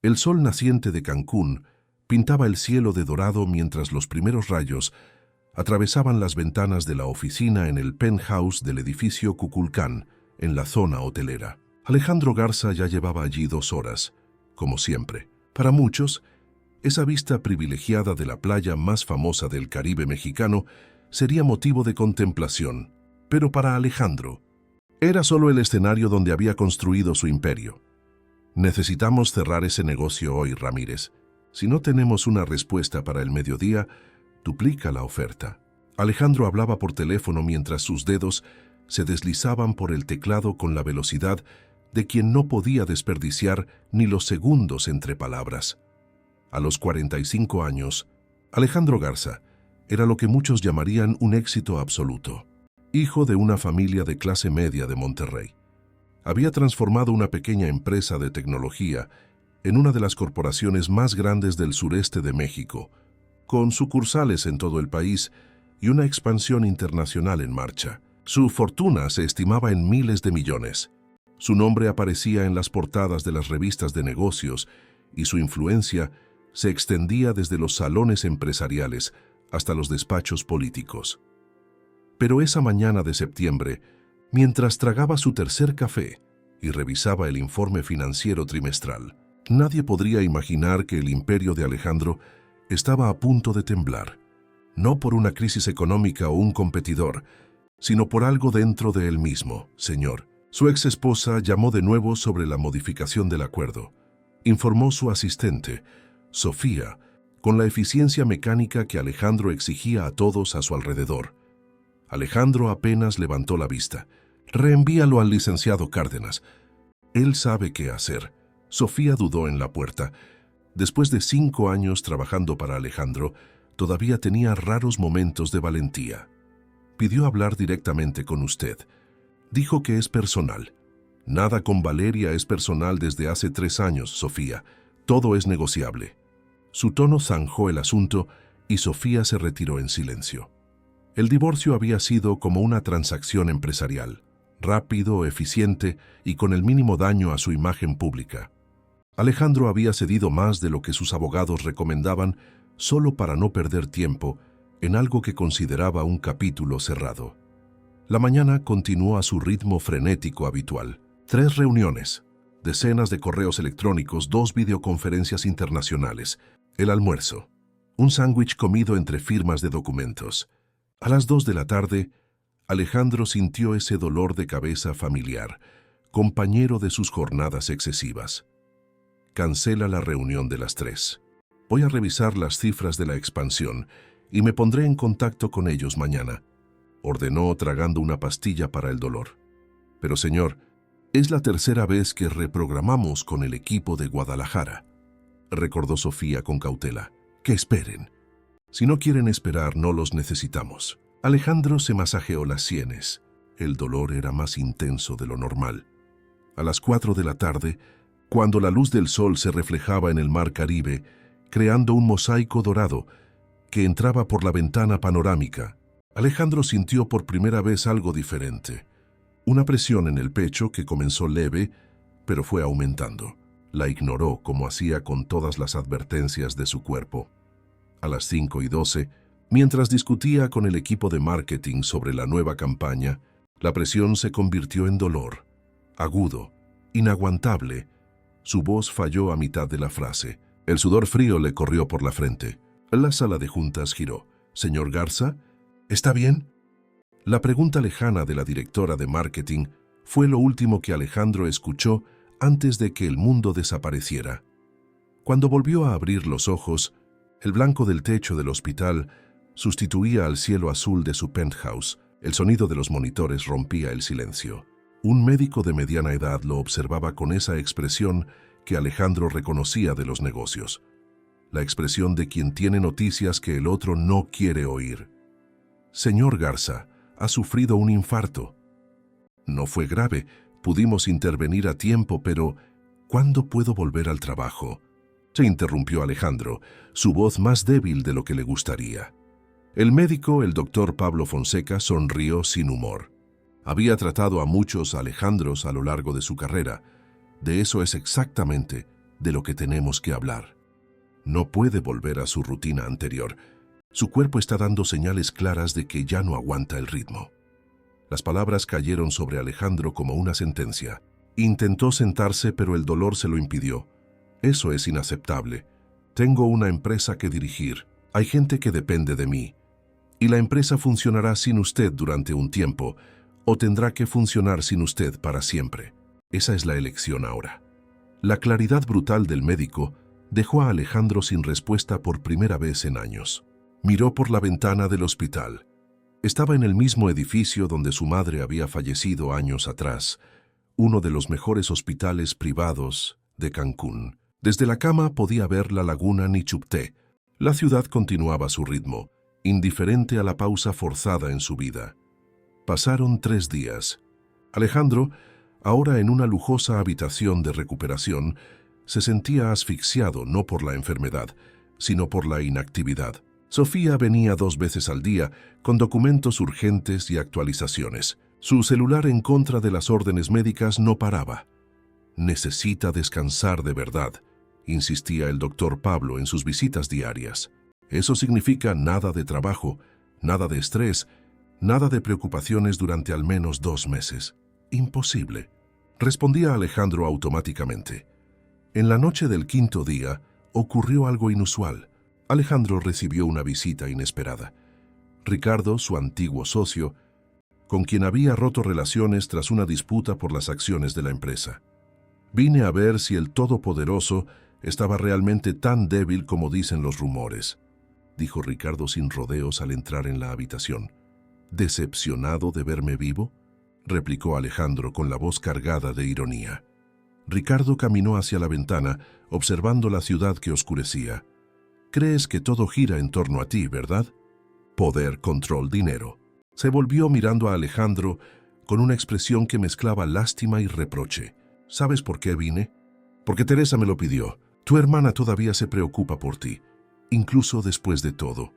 El sol naciente de Cancún pintaba el cielo de dorado mientras los primeros rayos atravesaban las ventanas de la oficina en el penthouse del edificio Kukulcán, en la zona hotelera. Alejandro Garza ya llevaba allí 2 horas, como siempre. Para muchos, esa vista privilegiada de la playa más famosa del Caribe mexicano sería motivo de contemplación, pero para Alejandro era solo el escenario donde había construido su imperio. Necesitamos cerrar ese negocio hoy, Ramírez. Si no tenemos una respuesta para el mediodía, duplica la oferta. Alejandro hablaba por teléfono mientras sus dedos se deslizaban por el teclado con la velocidad de quien no podía desperdiciar ni los segundos entre palabras. A los 45 años, Alejandro Garza era lo que muchos llamarían un éxito absoluto. Hijo de una familia de clase media de Monterrey. Había transformado una pequeña empresa de tecnología en una de las corporaciones más grandes del sureste de México, con sucursales en todo el país y una expansión internacional en marcha. Su fortuna se estimaba en miles de millones. Su nombre aparecía en las portadas de las revistas de negocios y su influencia se extendía desde los salones empresariales hasta los despachos políticos. Pero esa mañana de septiembre, mientras tragaba su tercer café y revisaba el informe financiero trimestral, nadie podría imaginar que el imperio de Alejandro estaba a punto de temblar, no por una crisis económica o un competidor, sino por algo dentro de él mismo, señor. Su ex esposa llamó de nuevo sobre la modificación del acuerdo. Informó su asistente, Sofía, con la eficiencia mecánica que Alejandro exigía a todos a su alrededor. Alejandro apenas levantó la vista. Reenvíalo al licenciado Cárdenas. Él sabe qué hacer. Sofía dudó en la puerta. Después de 5 años trabajando para Alejandro, todavía tenía raros momentos de valentía. Pidió hablar directamente con usted. Dijo que es personal. Nada con Valeria es personal desde hace 3 años, Sofía. Todo es negociable. Su tono zanjó el asunto y Sofía se retiró en silencio. El divorcio había sido como una transacción empresarial, rápido, eficiente y con el mínimo daño a su imagen pública. Alejandro había cedido más de lo que sus abogados recomendaban solo para no perder tiempo en algo que consideraba un capítulo cerrado. La mañana continuó a su ritmo frenético habitual. 3 reuniones, decenas de correos electrónicos, 2 videoconferencias internacionales, el almuerzo, un sándwich comido entre firmas de documentos. A las 2 de la tarde, Alejandro sintió ese dolor de cabeza familiar, compañero de sus jornadas excesivas. Cancela la reunión de las 3. Voy a revisar las cifras de la expansión y me pondré en contacto con ellos mañana, ordenó tragando una pastilla para el dolor. Pero señor, es la tercera vez que reprogramamos con el equipo de Guadalajara, recordó Sofía con cautela. Que esperen. Si no quieren esperar, no los necesitamos. Alejandro se masajeó las sienes. El dolor era más intenso de lo normal. A las 4 de la tarde, cuando la luz del sol se reflejaba en el mar Caribe, creando un mosaico dorado que entraba por la ventana panorámica, Alejandro sintió por primera vez algo diferente. Una presión en el pecho que comenzó leve, pero fue aumentando. La ignoró como hacía con todas las advertencias de su cuerpo. A las 5:12, mientras discutía con el equipo de marketing sobre la nueva campaña, la presión se convirtió en dolor, agudo, inaguantable. Su voz falló a mitad de la frase. El sudor frío le corrió por la frente. La sala de juntas giró. «¿Señor Garza? ¿Está bien?» La pregunta lejana de la directora de marketing fue lo último que Alejandro escuchó antes de que el mundo desapareciera. Cuando volvió a abrir los ojos, el blanco del techo del hospital sustituía al cielo azul de su penthouse. El sonido de los monitores rompía el silencio. Un médico de mediana edad lo observaba con esa expresión que Alejandro reconocía de los negocios. La expresión de quien tiene noticias que el otro no quiere oír. «Señor Garza, ha sufrido un infarto». «No fue grave, pudimos intervenir a tiempo, pero ¿cuándo puedo volver al trabajo?», se interrumpió Alejandro, su voz más débil de lo que le gustaría. El médico, el doctor Pablo Fonseca, sonrió sin humor. Había tratado a muchos Alejandros a lo largo de su carrera. De eso es exactamente de lo que tenemos que hablar. No puede volver a su rutina anterior. Su cuerpo está dando señales claras de que ya no aguanta el ritmo. Las palabras cayeron sobre Alejandro como una sentencia. Intentó sentarse, pero el dolor se lo impidió. Eso es inaceptable. Tengo una empresa que dirigir. Hay gente que depende de mí. Y la empresa funcionará sin usted durante un tiempo, o tendrá que funcionar sin usted para siempre. Esa es la elección ahora. La claridad brutal del médico dejó a Alejandro sin respuesta por primera vez en años. Miró por la ventana del hospital. Estaba en el mismo edificio donde su madre había fallecido años atrás, uno de los mejores hospitales privados de Cancún. Desde la cama podía ver la laguna Nichupté. La ciudad continuaba su ritmo, indiferente a la pausa forzada en su vida. Pasaron 3 días. Alejandro, ahora en una lujosa habitación de recuperación, se sentía asfixiado no por la enfermedad, sino por la inactividad. Sofía venía 2 veces al día con documentos urgentes y actualizaciones. Su celular en contra de las órdenes médicas no paraba. Necesita descansar de verdad, insistía el doctor Pablo en sus visitas diarias. Eso significa nada de trabajo, nada de estrés, nada de preocupaciones durante al menos 2 meses. Imposible, respondía Alejandro automáticamente. En la noche del 5.º día ocurrió algo inusual. Alejandro recibió una visita inesperada. Ricardo, su antiguo socio, con quien había roto relaciones tras una disputa por las acciones de la empresa. Vine a ver si el Todopoderoso estaba realmente tan débil como dicen los rumores, dijo Ricardo sin rodeos al entrar en la habitación. ¿Decepcionado de verme vivo?, replicó Alejandro con la voz cargada de ironía. Ricardo caminó hacia la ventana, observando la ciudad que oscurecía. Crees que todo gira en torno a ti, ¿verdad? Poder, control, dinero. Se volvió mirando a Alejandro con una expresión que mezclaba lástima y reproche. ¿Sabes por qué vine? Porque Teresa me lo pidió. Tu hermana todavía se preocupa por ti, incluso después de todo.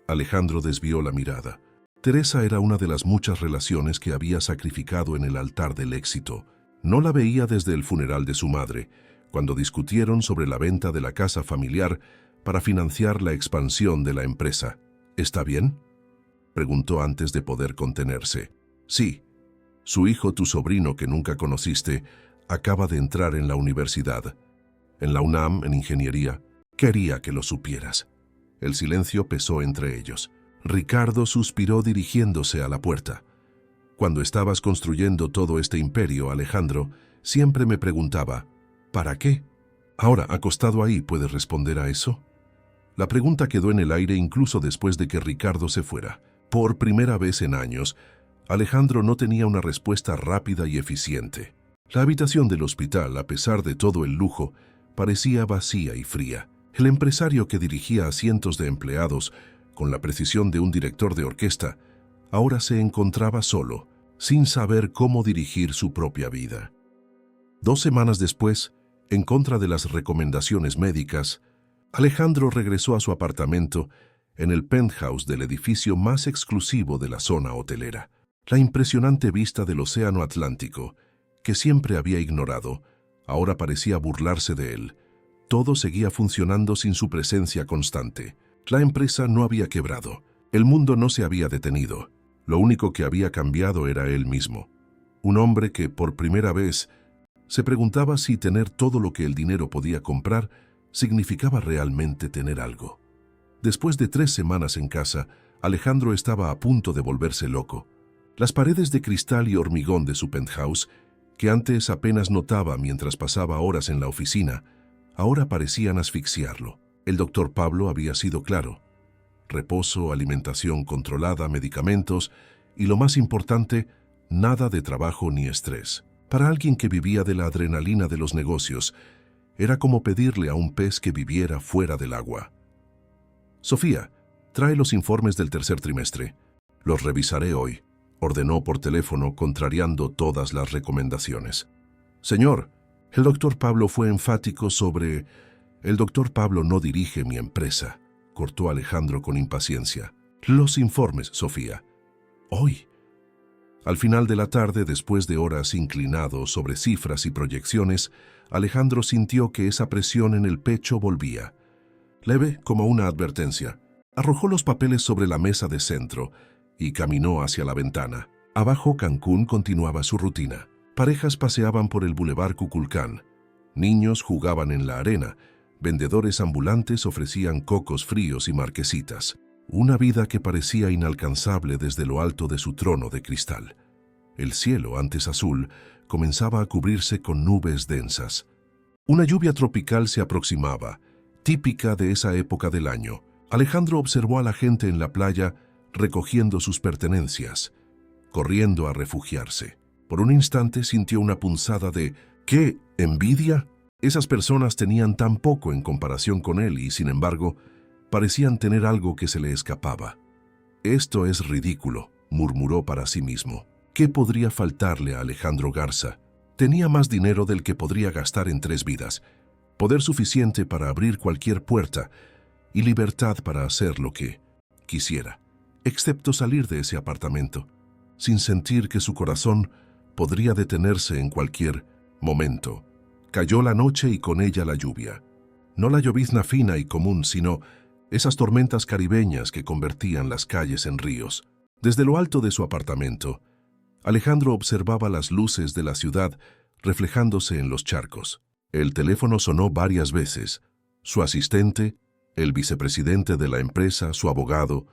Alejandro desvió la mirada. Teresa era una de las muchas relaciones que había sacrificado en el altar del éxito. No la veía desde el funeral de su madre, cuando discutieron sobre la venta de la casa familiar para financiar la expansión de la empresa. ¿Está bien?, preguntó antes de poder contenerse. Sí. Su hijo, tu sobrino que nunca conociste, acaba de entrar en la universidad. En la UNAM, en ingeniería. Quería que lo supieras. El silencio pesó entre ellos. Ricardo suspiró dirigiéndose a la puerta. Cuando estabas construyendo todo este imperio, Alejandro, siempre me preguntaba, ¿para qué? Ahora, acostado ahí, ¿puedes responder a eso? La pregunta quedó en el aire incluso después de que Ricardo se fuera. Por primera vez en años, Alejandro no tenía una respuesta rápida y eficiente. La habitación del hospital, a pesar de todo el lujo, parecía vacía y fría. El empresario que dirigía a cientos de empleados, con la precisión de un director de orquesta, ahora se encontraba solo, sin saber cómo dirigir su propia vida. 2 semanas después, en contra de las recomendaciones médicas, Alejandro regresó a su apartamento en el penthouse del edificio más exclusivo de la zona hotelera. La impresionante vista del océano Atlántico, que siempre había ignorado, ahora parecía burlarse de él. Todo seguía funcionando sin su presencia constante. La empresa no había quebrado. El mundo no se había detenido. Lo único que había cambiado era él mismo. Un hombre que, por primera vez, se preguntaba si tener todo lo que el dinero podía comprar significaba realmente tener algo. Después de 3 semanas en casa, Alejandro estaba a punto de volverse loco. Las paredes de cristal y hormigón de su penthouse, que antes apenas notaba mientras pasaba horas en la oficina, ahora parecían asfixiarlo. El doctor Pablo había sido claro. Reposo, alimentación controlada, medicamentos y, lo más importante, nada de trabajo ni estrés. Para alguien que vivía de la adrenalina de los negocios, era como pedirle a un pez que viviera fuera del agua. Sofía, trae los informes del 3er trimestre. Los revisaré hoy, ordenó por teléfono, contrariando todas las recomendaciones. Señor, el doctor Pablo fue enfático sobre... El doctor Pablo no dirige mi empresa, cortó Alejandro con impaciencia. Los informes, Sofía. Hoy. Al final de la tarde, después de horas inclinado sobre cifras y proyecciones, Alejandro sintió que esa presión en el pecho volvía. Leve como una advertencia, arrojó los papeles sobre la mesa de centro y caminó hacia la ventana. Abajo, Cancún continuaba su rutina. Parejas paseaban por el Boulevard Kukulcán. Niños jugaban en la arena. Vendedores ambulantes ofrecían cocos fríos y marquesitas. Una vida que parecía inalcanzable desde lo alto de su trono de cristal. El cielo, antes azul, comenzaba a cubrirse con nubes densas. Una lluvia tropical se aproximaba, típica de esa época del año. Alejandro observó a la gente en la playa recogiendo sus pertenencias, corriendo a refugiarse. Por un instante sintió una punzada de ¿qué? ¿Envidia? Esas personas tenían tan poco en comparación con él y, sin embargo, parecían tener algo que se le escapaba. «Esto es ridículo», murmuró para sí mismo. ¿Qué podría faltarle a Alejandro Garza? Tenía más dinero del que podría gastar en 3 vidas, poder suficiente para abrir cualquier puerta y libertad para hacer lo que quisiera, excepto salir de ese apartamento, sin sentir que su corazón podría detenerse en cualquier momento. Cayó la noche y con ella la lluvia. No la llovizna fina y común, sino esas tormentas caribeñas que convertían las calles en ríos. Desde lo alto de su apartamento, Alejandro observaba las luces de la ciudad reflejándose en los charcos. El teléfono sonó varias veces. Su asistente, el vicepresidente de la empresa, su abogado,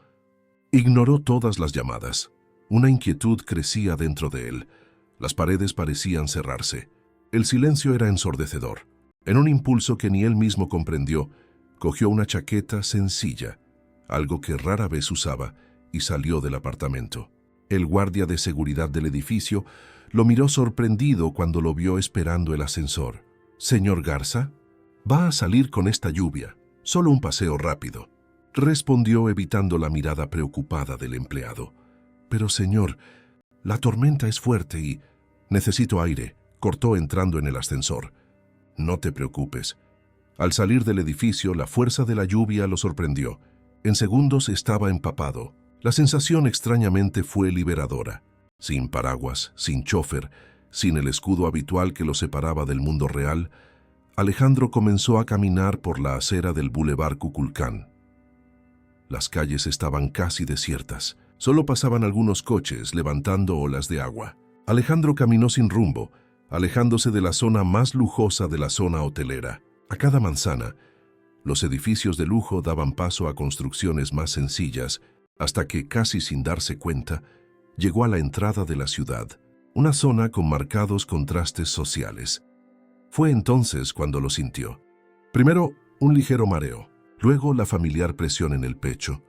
ignoró todas las llamadas. Una inquietud crecía dentro de él. Las paredes parecían cerrarse. El silencio era ensordecedor. En un impulso que ni él mismo comprendió, cogió una chaqueta sencilla, algo que rara vez usaba, y salió del apartamento. El guardia de seguridad del edificio lo miró sorprendido cuando lo vio esperando el ascensor. «Señor Garza, va a salir con esta lluvia. Solo un paseo rápido», respondió evitando la mirada preocupada del empleado. «Pero señor, la tormenta es fuerte y necesito aire», cortó entrando en el ascensor. «No te preocupes». Al salir del edificio, la fuerza de la lluvia lo sorprendió. En segundos estaba empapado. La sensación extrañamente fue liberadora. Sin paraguas, sin chofer, sin el escudo habitual que lo separaba del mundo real, Alejandro comenzó a caminar por la acera del Boulevard Kukulcán. Las calles estaban casi desiertas. Solo pasaban algunos coches levantando olas de agua. Alejandro caminó sin rumbo, alejándose de la zona más lujosa de la zona hotelera. A cada manzana, los edificios de lujo daban paso a construcciones más sencillas, hasta que, casi sin darse cuenta, llegó a la entrada de la ciudad, una zona con marcados contrastes sociales. Fue entonces cuando lo sintió. Primero, un ligero mareo, luego la familiar presión en el pecho,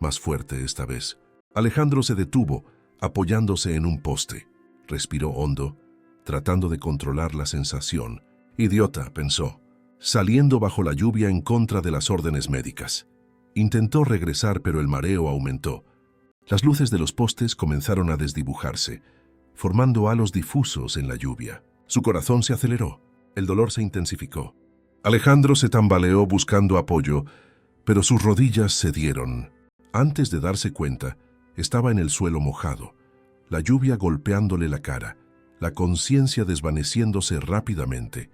más fuerte esta vez. Alejandro se detuvo, apoyándose en un poste. Respiró hondo, tratando de controlar la sensación. «Idiota», pensó, saliendo bajo la lluvia en contra de las órdenes médicas. Intentó regresar, pero el mareo aumentó. Las luces de los postes comenzaron a desdibujarse, formando halos difusos en la lluvia. Su corazón se aceleró, el dolor se intensificó. Alejandro se tambaleó buscando apoyo, pero sus rodillas cedieron. Antes de darse cuenta, estaba en el suelo mojado, la lluvia golpeándole la cara, la conciencia desvaneciéndose rápidamente.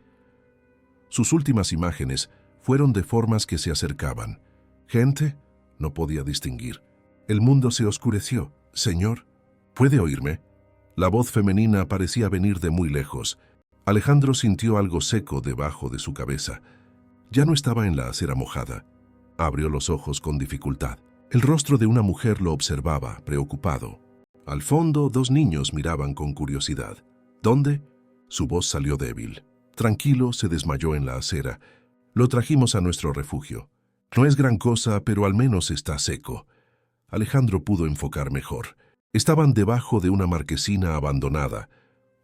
Sus últimas imágenes fueron de formas que se acercaban. ¿Gente? No podía distinguir. El mundo se oscureció. «Señor, ¿puede oírme?». La voz femenina parecía venir de muy lejos. Alejandro sintió algo seco debajo de su cabeza. Ya no estaba en la acera mojada. Abrió los ojos con dificultad. El rostro de una mujer lo observaba, preocupado. Al fondo, 2 niños miraban con curiosidad. «¿Dónde?». Su voz salió débil. Tranquilo, se desmayó en la acera. «Lo trajimos a nuestro refugio. No es gran cosa, pero al menos está seco». Alejandro pudo enfocar mejor. Estaban debajo de una marquesina abandonada,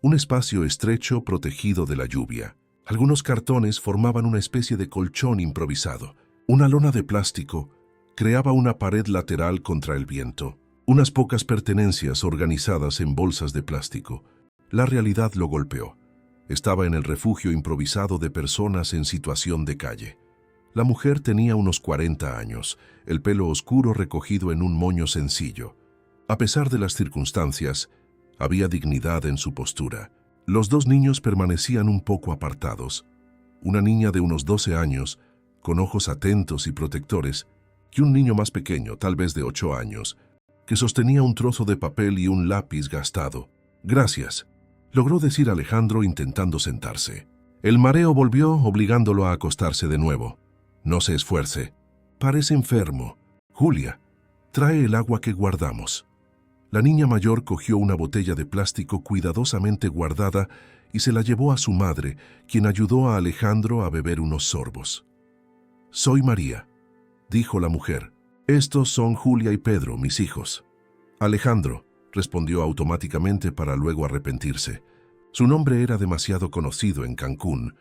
un espacio estrecho protegido de la lluvia. Algunos cartones formaban una especie de colchón improvisado. Una lona de plástico creaba una pared lateral contra el viento. Unas pocas pertenencias organizadas en bolsas de plástico. La realidad lo golpeó. Estaba en el refugio improvisado de personas en situación de calle. La mujer tenía unos 40 años, el pelo oscuro recogido en un moño sencillo. A pesar de las circunstancias, Había dignidad en su postura. Los dos niños permanecían un poco apartados. Una niña de unos 12 años, con ojos atentos y protectores, y un niño más pequeño, tal vez de 8 años, que sostenía un trozo de papel y un lápiz gastado. «Gracias», logró decir Alejandro intentando sentarse. El mareo volvió, obligándolo a acostarse de nuevo. «No se esfuerce. Parece enfermo. Julia, trae el agua que guardamos». La niña mayor cogió una botella de plástico cuidadosamente guardada y se la llevó a su madre, quien ayudó a Alejandro a beber unos sorbos. «Soy María», dijo la mujer. «Estos son Julia y Pedro, mis hijos». «Alejandro», respondió automáticamente para luego arrepentirse. Su nombre era demasiado conocido en Cancún,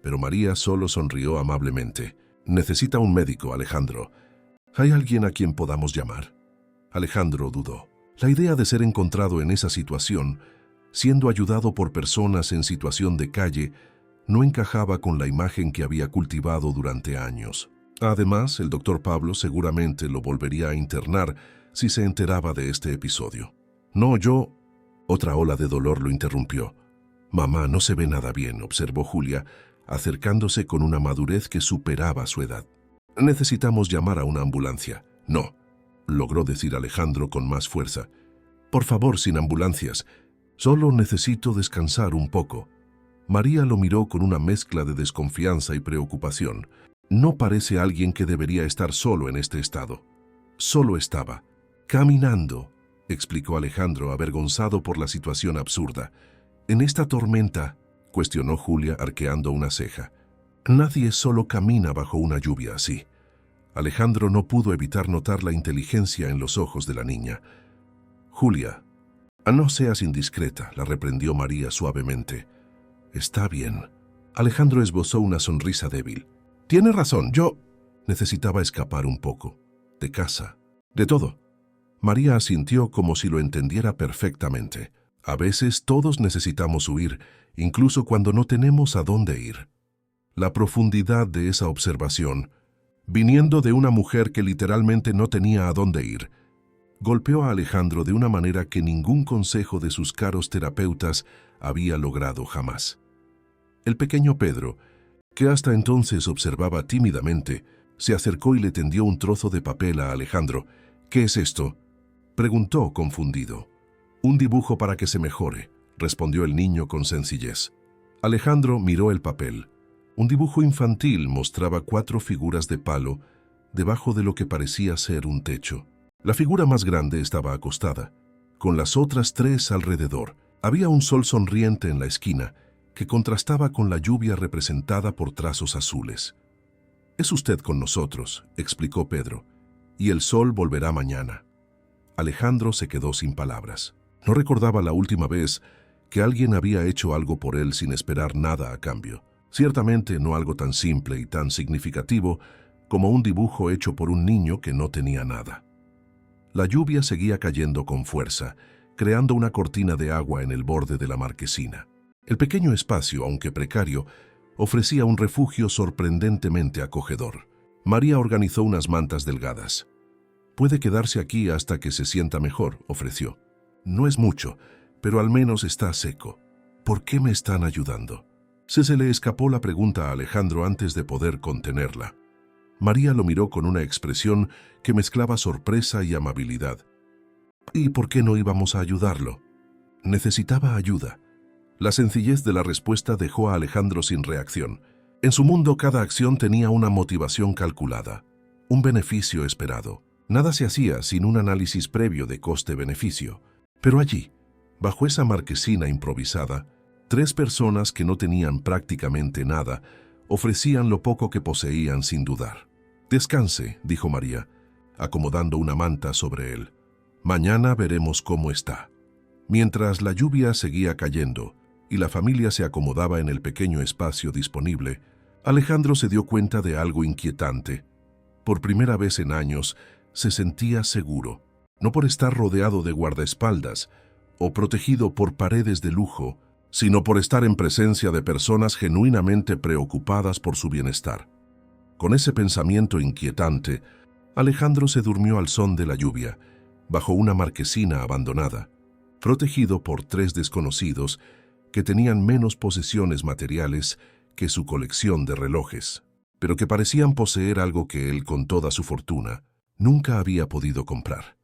pero María solo sonrió amablemente. «Necesita un médico, Alejandro. ¿Hay alguien a quien podamos llamar?» Alejandro dudó. La idea de ser encontrado en esa situación, siendo ayudado por personas en situación de calle, no encajaba con la imagen que había cultivado durante años. Además, el doctor Pablo seguramente lo volvería a internar si se enteraba de este episodio. «No, yo...» Otra ola de dolor lo interrumpió. «Mamá, no se ve nada bien», observó Julia, acercándose con una madurez que superaba su edad. «Necesitamos llamar a una ambulancia». «No», logró decir Alejandro con más fuerza. «Por favor, sin ambulancias. Solo necesito descansar un poco». María lo miró con una mezcla de desconfianza y preocupación. «No parece alguien que debería estar solo en este estado». «Solo estaba caminando», explicó Alejandro, avergonzado por la situación absurda. «En esta tormenta», cuestionó Julia, arqueando una ceja. «Nadie solo camina bajo una lluvia así». Alejandro no pudo evitar notar la inteligencia en los ojos de la niña. «Julia, no seas indiscreta», la reprendió María suavemente. «Está bien». Alejandro esbozó una sonrisa débil. «Tiene razón, yo necesitaba escapar un poco. De casa. De todo». María asintió como si lo entendiera perfectamente. A veces todos necesitamos huir, incluso cuando no tenemos a dónde ir. La profundidad de esa observación, viniendo de una mujer que literalmente no tenía a dónde ir, golpeó a Alejandro de una manera que ningún consejo de sus caros terapeutas había logrado jamás. El pequeño Pedro, que hasta entonces observaba tímidamente, se acercó y le tendió un trozo de papel a Alejandro. «¿Qué es esto?», preguntó confundido. «Un dibujo para que se mejore», respondió el niño con sencillez. Alejandro miró el papel. Un dibujo infantil mostraba 4 figuras de palo debajo de lo que parecía ser un techo. La figura más grande estaba acostada, con las otras 3 alrededor. Había un sol sonriente en la esquina, que contrastaba con la lluvia representada por trazos azules. «Es usted con nosotros», explicó Pedro, «y el sol volverá mañana». Alejandro se quedó sin palabras. No recordaba la última vez que alguien había hecho algo por él sin esperar nada a cambio. Ciertamente no algo tan simple y tan significativo como un dibujo hecho por un niño que no tenía nada. La lluvia seguía cayendo con fuerza, creando una cortina de agua en el borde de la marquesina. El pequeño espacio, aunque precario, ofrecía un refugio sorprendentemente acogedor. María organizó unas mantas delgadas. «Puede quedarse aquí hasta que se sienta mejor», ofreció. «No es mucho, pero al menos está seco. ¿Por qué me están ayudando?». Se le escapó la pregunta a Alejandro antes de poder contenerla. María lo miró con una expresión que mezclaba sorpresa y amabilidad. «¿Y por qué no íbamos a ayudarlo?». «Necesitaba ayuda». La sencillez de la respuesta dejó a Alejandro sin reacción. En su mundo cada acción tenía una motivación calculada, un beneficio esperado. Nada se hacía sin un análisis previo de coste-beneficio. Pero allí, bajo esa marquesina improvisada, 3 personas que no tenían prácticamente nada ofrecían lo poco que poseían sin dudar. «Descanse», dijo María, acomodando una manta sobre él. «Mañana veremos cómo está». Mientras la lluvia seguía cayendo y la familia se acomodaba en el pequeño espacio disponible, Alejandro se dio cuenta de algo inquietante. Por primera vez en años, se sentía seguro, no por estar rodeado de guardaespaldas o protegido por paredes de lujo, sino por estar en presencia de personas genuinamente preocupadas por su bienestar. Con ese pensamiento inquietante, Alejandro se durmió al son de la lluvia, bajo una marquesina abandonada. protegido por 3 desconocidos que tenían menos posesiones materiales que su colección de relojes, pero que parecían poseer algo que él, con toda su fortuna, nunca había podido comprar.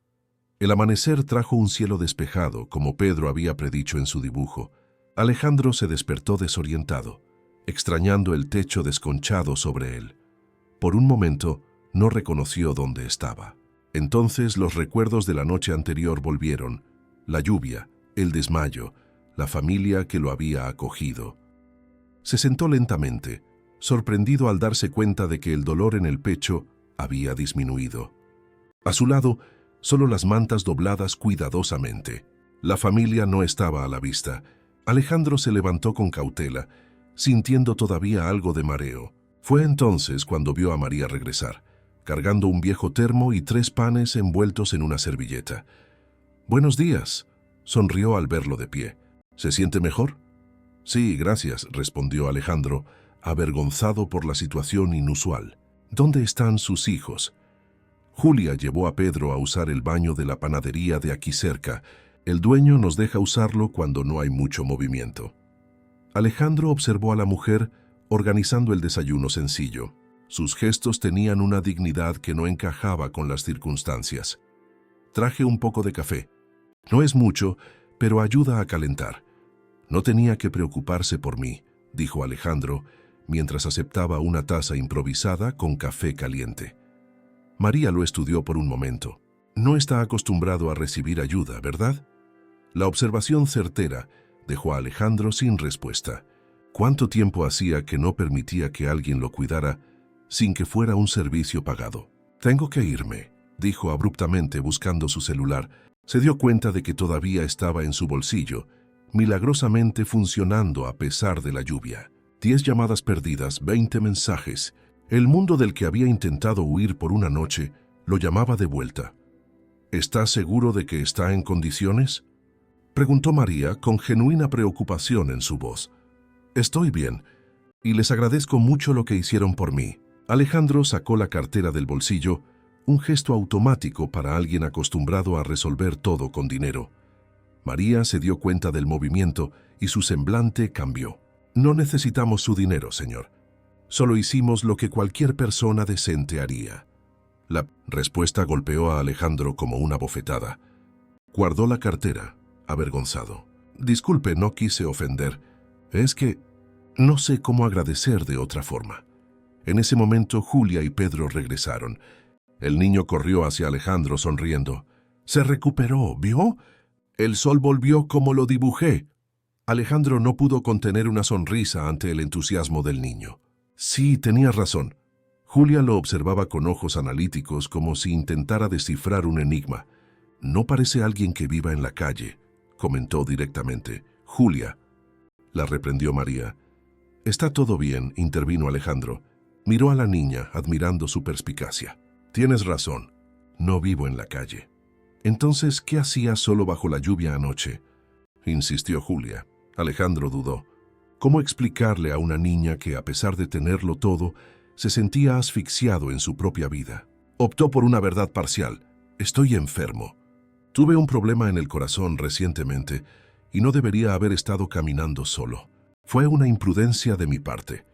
El amanecer trajo un cielo despejado, como Pedro había predicho en su dibujo. Alejandro se despertó desorientado, extrañando el techo desconchado sobre él. Por un momento, no reconoció dónde estaba. Entonces los recuerdos de la noche anterior volvieron: la lluvia, el desmayo, la familia que lo había acogido. Se sentó lentamente, sorprendido al darse cuenta de que el dolor en el pecho había disminuido. A su lado, solo las mantas dobladas cuidadosamente. La familia no estaba a la vista. Alejandro se levantó con cautela, sintiendo todavía algo de mareo. Fue entonces cuando vio a María regresar, cargando un viejo termo y 3 panes envueltos en una servilleta. «Buenos días», sonrió al verlo de pie. «¿Se siente mejor?» «Sí, gracias», respondió Alejandro, avergonzado por la situación inusual. «¿Dónde están sus hijos?» Julia llevó a Pedro a usar el baño de la panadería de aquí cerca. El dueño nos deja usarlo cuando no hay mucho movimiento. Alejandro observó a la mujer organizando el desayuno sencillo. Sus gestos tenían una dignidad que no encajaba con las circunstancias. «Traje un poco de café. No es mucho, pero ayuda a calentar». «No tenía que preocuparse por mí», dijo Alejandro, mientras aceptaba una taza improvisada con café caliente. María lo estudió por un momento. «No está acostumbrado a recibir ayuda, ¿verdad?» La observación certera dejó a Alejandro sin respuesta. ¿Cuánto tiempo hacía que no permitía que alguien lo cuidara sin que fuera un servicio pagado? «Tengo que irme», dijo abruptamente buscando su celular. Se dio cuenta de que todavía estaba en su bolsillo, milagrosamente funcionando a pesar de la lluvia. 10 llamadas perdidas, 20 mensajes. El mundo del que había intentado huir por una noche lo llamaba de vuelta. «¿Estás seguro de que está en condiciones?», preguntó María con genuina preocupación en su voz. «Estoy bien, y les agradezco mucho lo que hicieron por mí». Alejandro sacó la cartera del bolsillo, un gesto automático para alguien acostumbrado a resolver todo con dinero. María se dio cuenta del movimiento y su semblante cambió. «No necesitamos su dinero, señor. Solo hicimos lo que cualquier persona decente haría». La respuesta golpeó a Alejandro como una bofetada. Guardó la cartera, avergonzado. «Disculpe, no quise ofender. Es que no sé cómo agradecer de otra forma». En ese momento Julia y Pedro regresaron. El niño corrió hacia Alejandro sonriendo. «Se recuperó, ¿vio? El sol volvió como lo dibujé». Alejandro no pudo contener una sonrisa ante el entusiasmo del niño. «Sí, tenías razón». Julia lo observaba con ojos analíticos, como si intentara descifrar un enigma. «No parece alguien que viva en la calle», comentó directamente. «Julia», la reprendió María. «Está todo bien», intervino Alejandro. Miró a la niña, admirando su perspicacia. «Tienes razón, no vivo en la calle». «Entonces, ¿qué hacías solo bajo la lluvia anoche?», insistió Julia. Alejandro dudó. ¿Cómo explicarle a una niña que, a pesar de tenerlo todo, se sentía asfixiado en su propia vida? Optó por una verdad parcial. «Estoy enfermo. Tuve un problema en el corazón recientemente y no debería haber estado caminando solo. Fue una imprudencia de mi parte».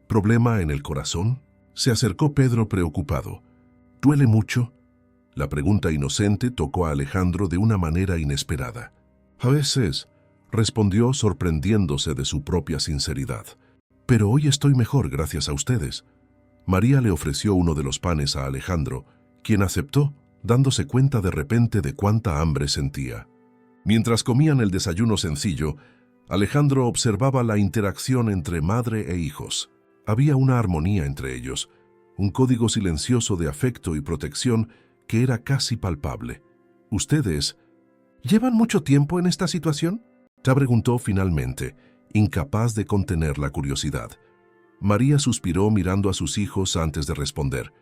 «¿Problema en el corazón?», se acercó Pedro preocupado. «¿Duele mucho?». La pregunta inocente tocó a Alejandro de una manera inesperada. «A veces», respondió sorprendiéndose de su propia sinceridad. «Pero hoy estoy mejor gracias a ustedes». María le ofreció uno de los panes a Alejandro, quien aceptó, dándose cuenta de repente de cuánta hambre sentía. Mientras comían el desayuno sencillo, Alejandro observaba la interacción entre madre e hijos. Había una armonía entre ellos, un código silencioso de afecto y protección que era casi palpable. «¿Ustedes llevan mucho tiempo en esta situación?», se preguntó finalmente, incapaz de contener la curiosidad. María suspiró mirando a sus hijos antes de responder.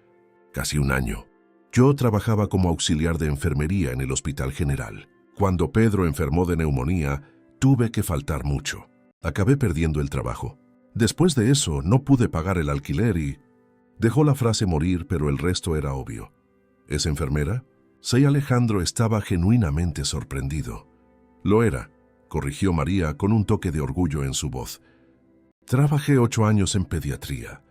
«Casi 1 año. Yo trabajaba como auxiliar de enfermería en el Hospital General. Cuando Pedro enfermó de neumonía, tuve que faltar mucho. Acabé perdiendo el trabajo. Después de eso, no pude pagar el alquiler y...». Dejó la frase morir, pero el resto era obvio. «¿Es enfermera?». Sí, Alejandro estaba genuinamente sorprendido. Lo era, corrigió María con un toque de orgullo en su voz. Trabajé 8 años en pediatría.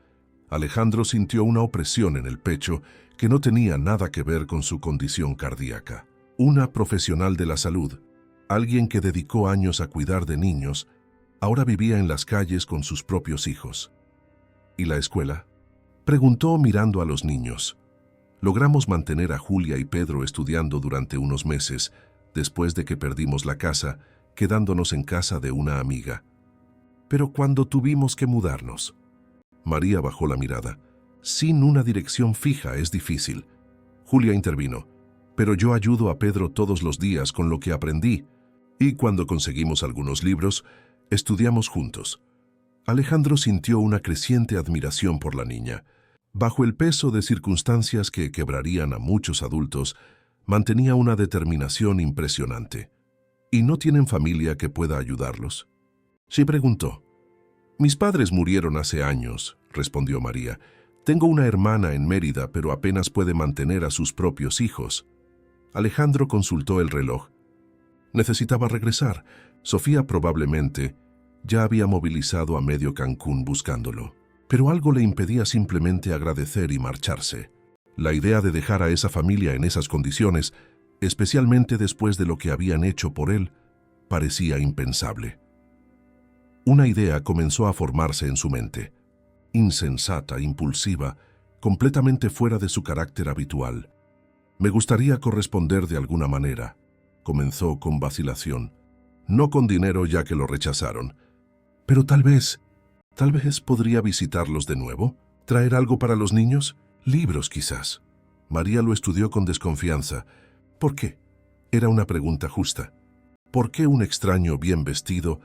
Alejandro sintió una opresión en el pecho que no tenía nada que ver con su condición cardíaca. Una profesional de la salud, alguien que dedicó años a cuidar de niños, ahora vivía en las calles con sus propios hijos. ¿Y la escuela?, preguntó mirando a los niños. Logramos mantener a Julia y Pedro estudiando durante unos meses, después de que perdimos la casa, quedándonos en casa de una amiga. Pero cuando tuvimos que mudarnos... María bajó la mirada. Sin una dirección fija es difícil. Julia intervino. Pero yo ayudo a Pedro todos los días con lo que aprendí, y cuando conseguimos algunos libros, estudiamos juntos. Alejandro sintió una creciente admiración por la niña. Bajo el peso de circunstancias que quebrarían a muchos adultos, mantenía una determinación impresionante. ¿Y no tienen familia que pueda ayudarlos?, sí preguntó. Mis padres murieron hace años, respondió María. Tengo una hermana en Mérida, pero apenas puede mantener a sus propios hijos. Alejandro consultó el reloj. Necesitaba regresar. Sofía probablemente ya había movilizado a medio Cancún buscándolo. Pero algo le impedía simplemente agradecer y marcharse. La idea de dejar a esa familia en esas condiciones, especialmente después de lo que habían hecho por él, parecía impensable. Una idea comenzó a formarse en su mente. Insensata, impulsiva, completamente fuera de su carácter habitual. Me gustaría corresponder de alguna manera. Comenzó con vacilación. No con dinero, ya que lo rechazaron. Pero tal vez podría visitarlos de nuevo. ¿Traer algo para los niños? Libros, quizás. María lo estudió con desconfianza. ¿Por qué? Era una pregunta justa. ¿Por qué un extraño bien vestido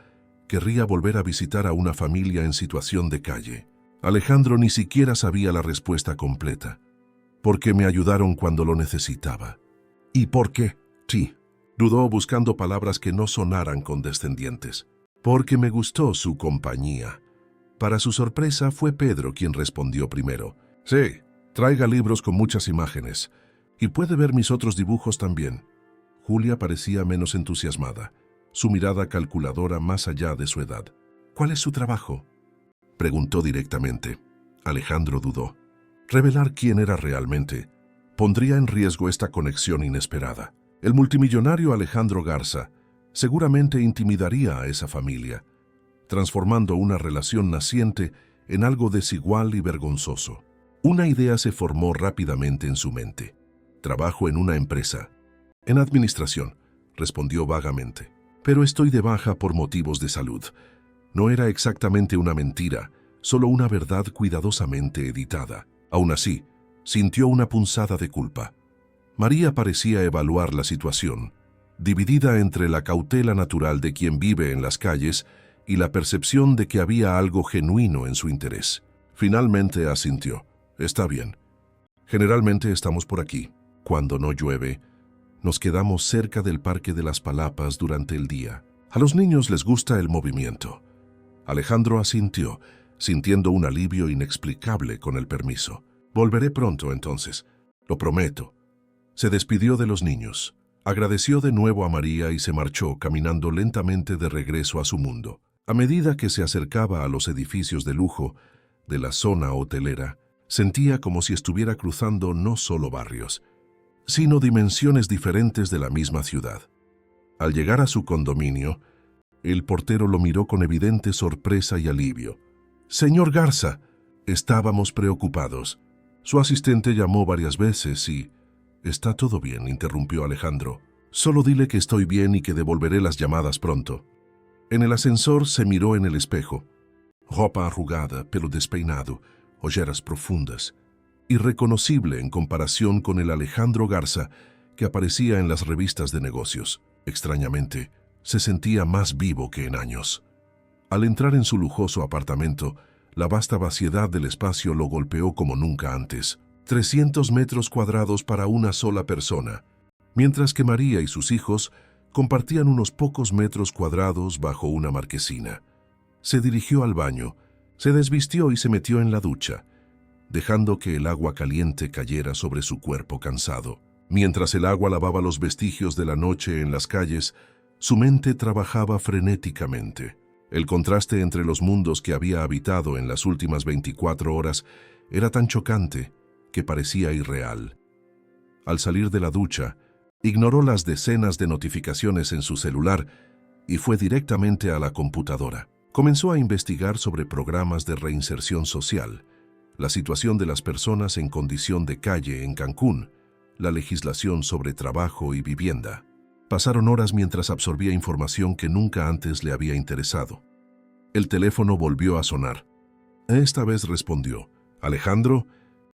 querría volver a visitar a una familia en situación de calle? Alejandro ni siquiera sabía la respuesta completa. Porque me ayudaron cuando lo necesitaba. ¿Y por qué? Sí, dudó buscando palabras que no sonaran condescendientes. Porque me gustó su compañía. Para su sorpresa, fue Pedro quien respondió primero. Sí, traiga libros con muchas imágenes. Y puede ver mis otros dibujos también. Julia parecía menos entusiasmada, su mirada calculadora más allá de su edad. ¿Cuál es su trabajo?, preguntó directamente. Alejandro dudó. Revelar quién era realmente pondría en riesgo esta conexión inesperada. El multimillonario Alejandro Garza seguramente intimidaría a esa familia, transformando una relación naciente en algo desigual y vergonzoso. Una idea se formó rápidamente en su mente. Trabajo en una empresa. En administración, respondió vagamente. Pero estoy de baja por motivos de salud. No era exactamente una mentira, solo una verdad cuidadosamente editada. Aún así, sintió una punzada de culpa. María parecía evaluar la situación, dividida entre la cautela natural de quien vive en las calles y la percepción de que había algo genuino en su interés. Finalmente asintió. Está bien. Generalmente estamos por aquí. Cuando no llueve, nos quedamos cerca del Parque de las Palapas durante el día. A los niños les gusta el movimiento. Alejandro asintió, sintiendo un alivio inexplicable con el permiso. Volveré pronto, entonces. Lo prometo. Se despidió de los niños. Agradeció de nuevo a María y se marchó caminando lentamente de regreso a su mundo. A medida que se acercaba a los edificios de lujo de la zona hotelera, sentía como si estuviera cruzando no solo barrios, sino dimensiones diferentes de la misma ciudad. Al llegar a su condominio, el portero lo miró con evidente sorpresa y alivio. «Señor Garza», estábamos preocupados. Su asistente llamó varias veces y... «Está todo bien», interrumpió Alejandro. «Solo dile que estoy bien y que devolveré las llamadas pronto». En el ascensor se miró en el espejo. Ropa arrugada, pelo despeinado, ojeras profundas, irreconocible en comparación con el Alejandro Garza que aparecía en las revistas de negocios. Extrañamente, se sentía más vivo que en años. Al entrar en su lujoso apartamento, la vasta vaciedad del espacio lo golpeó como nunca antes. 300 metros cuadrados para una sola persona, mientras que María y sus hijos compartían unos pocos metros cuadrados bajo una marquesina. Se dirigió al baño, se desvistió y se metió en la ducha, dejando que el agua caliente cayera sobre su cuerpo cansado. Mientras el agua lavaba los vestigios de la noche en las calles, Su mente trabajaba frenéticamente. El contraste entre los mundos que había habitado en las últimas 24 horas era tan chocante que parecía irreal. Al salir de la ducha, ignoró las decenas de notificaciones en su celular y fue directamente a la computadora. Comenzó a investigar sobre programas de reinserción social, la situación de las personas en condición de calle en Cancún, la legislación sobre trabajo y vivienda. Pasaron horas mientras absorbía información que nunca antes le había interesado. El teléfono volvió a sonar. Esta vez respondió: «Alejandro,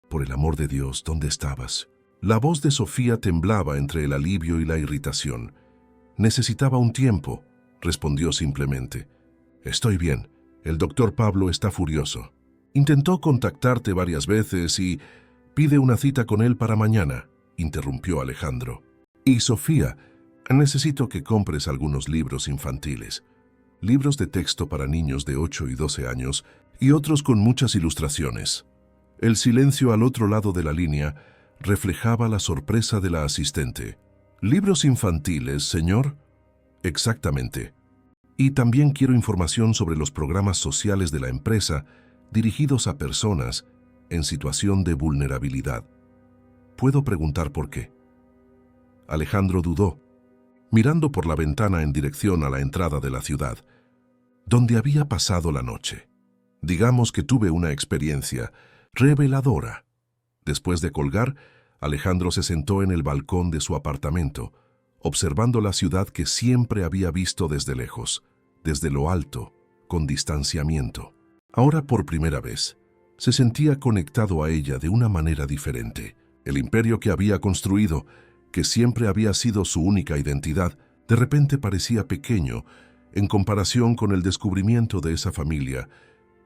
por el amor de Dios, ¿dónde estabas?». La voz de Sofía temblaba entre el alivio y la irritación. «Necesitaba un tiempo», respondió simplemente. «Estoy bien. El doctor Pablo está furioso. Intentó contactarte varias veces y pide una cita con él para mañana», interrumpió Alejandro. «Y Sofía, necesito que compres algunos libros infantiles. Libros de texto para niños de 8 y 12 años y otros con muchas ilustraciones». El silencio al otro lado de la línea reflejaba la sorpresa de la asistente. «¿Libros infantiles, señor?». «Exactamente. Y también quiero información sobre los programas sociales de la empresa dirigidos a personas en situación de vulnerabilidad. ¿Puedo preguntar por qué?». Alejandro dudó, mirando por la ventana en dirección a la entrada de la ciudad, donde había pasado la noche. «Digamos que tuve una experiencia reveladora». Después de colgar, Alejandro se sentó en el balcón de su apartamento, observando la ciudad que siempre había visto desde lejos, desde lo alto, con distanciamiento. Ahora, por primera vez, se sentía conectado a ella de una manera diferente. El imperio que había construido, que siempre había sido su única identidad, de repente parecía pequeño en comparación con el descubrimiento de esa familia,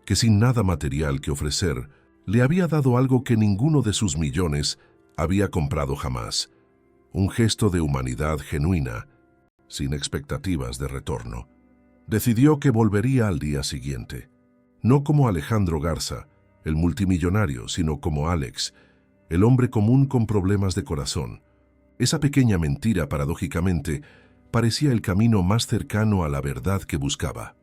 que sin nada material que ofrecer, le había dado algo que ninguno de sus millones había comprado jamás: un gesto de humanidad genuina, sin expectativas de retorno. Decidió que volvería al día siguiente, no como Alejandro Garza, el multimillonario, sino como Alex, el hombre común con problemas de corazón. Esa pequeña mentira, paradójicamente, parecía el camino más cercano a la verdad que buscaba.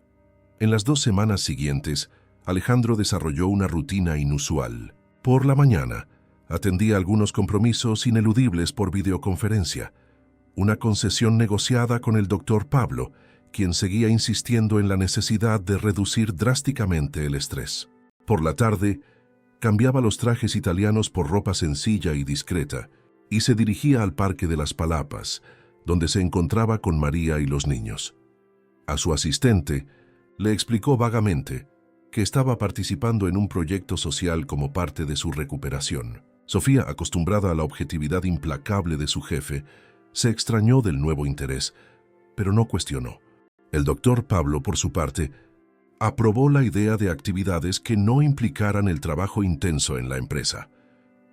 En las 2 semanas siguientes, Alejandro desarrolló una rutina inusual. Por la mañana, atendía algunos compromisos ineludibles por videoconferencia, una concesión negociada con el doctor Pablo, quien seguía insistiendo en la necesidad de reducir drásticamente el estrés. Por la tarde, cambiaba los trajes italianos por ropa sencilla y discreta, y se dirigía al Parque de las Palapas, donde se encontraba con María y los niños. A su asistente le explicó vagamente que estaba participando en un proyecto social como parte de su recuperación. Sofía, acostumbrada a la objetividad implacable de su jefe, se extrañó del nuevo interés, pero no cuestionó. El doctor Pablo, por su parte, aprobó la idea de actividades que no implicaran el trabajo intenso en la empresa.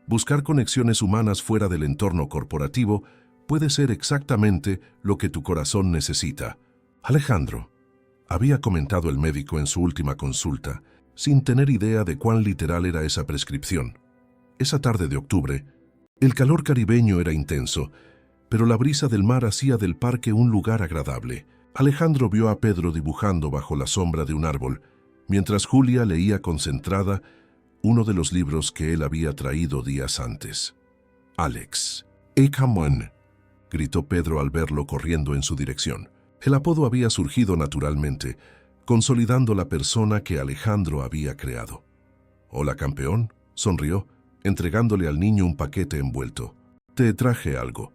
Buscar conexiones humanas fuera del entorno corporativo puede ser exactamente lo que tu corazón necesita. «Alejandro», había comentado el médico en su última consulta, sin tener idea de cuán literal era esa prescripción. Esa tarde de octubre, el calor caribeño era intenso, pero la brisa del mar hacía del parque un lugar agradable. Alejandro vio a Pedro dibujando bajo la sombra de un árbol, mientras Julia leía concentrada uno de los libros que él había traído días antes. «Alex, come», gritó Pedro al verlo corriendo en su dirección. El apodo había surgido naturalmente, consolidando la persona que Alejandro había creado. «Hola, campeón», sonrió, entregándole al niño un paquete envuelto. «Te traje algo».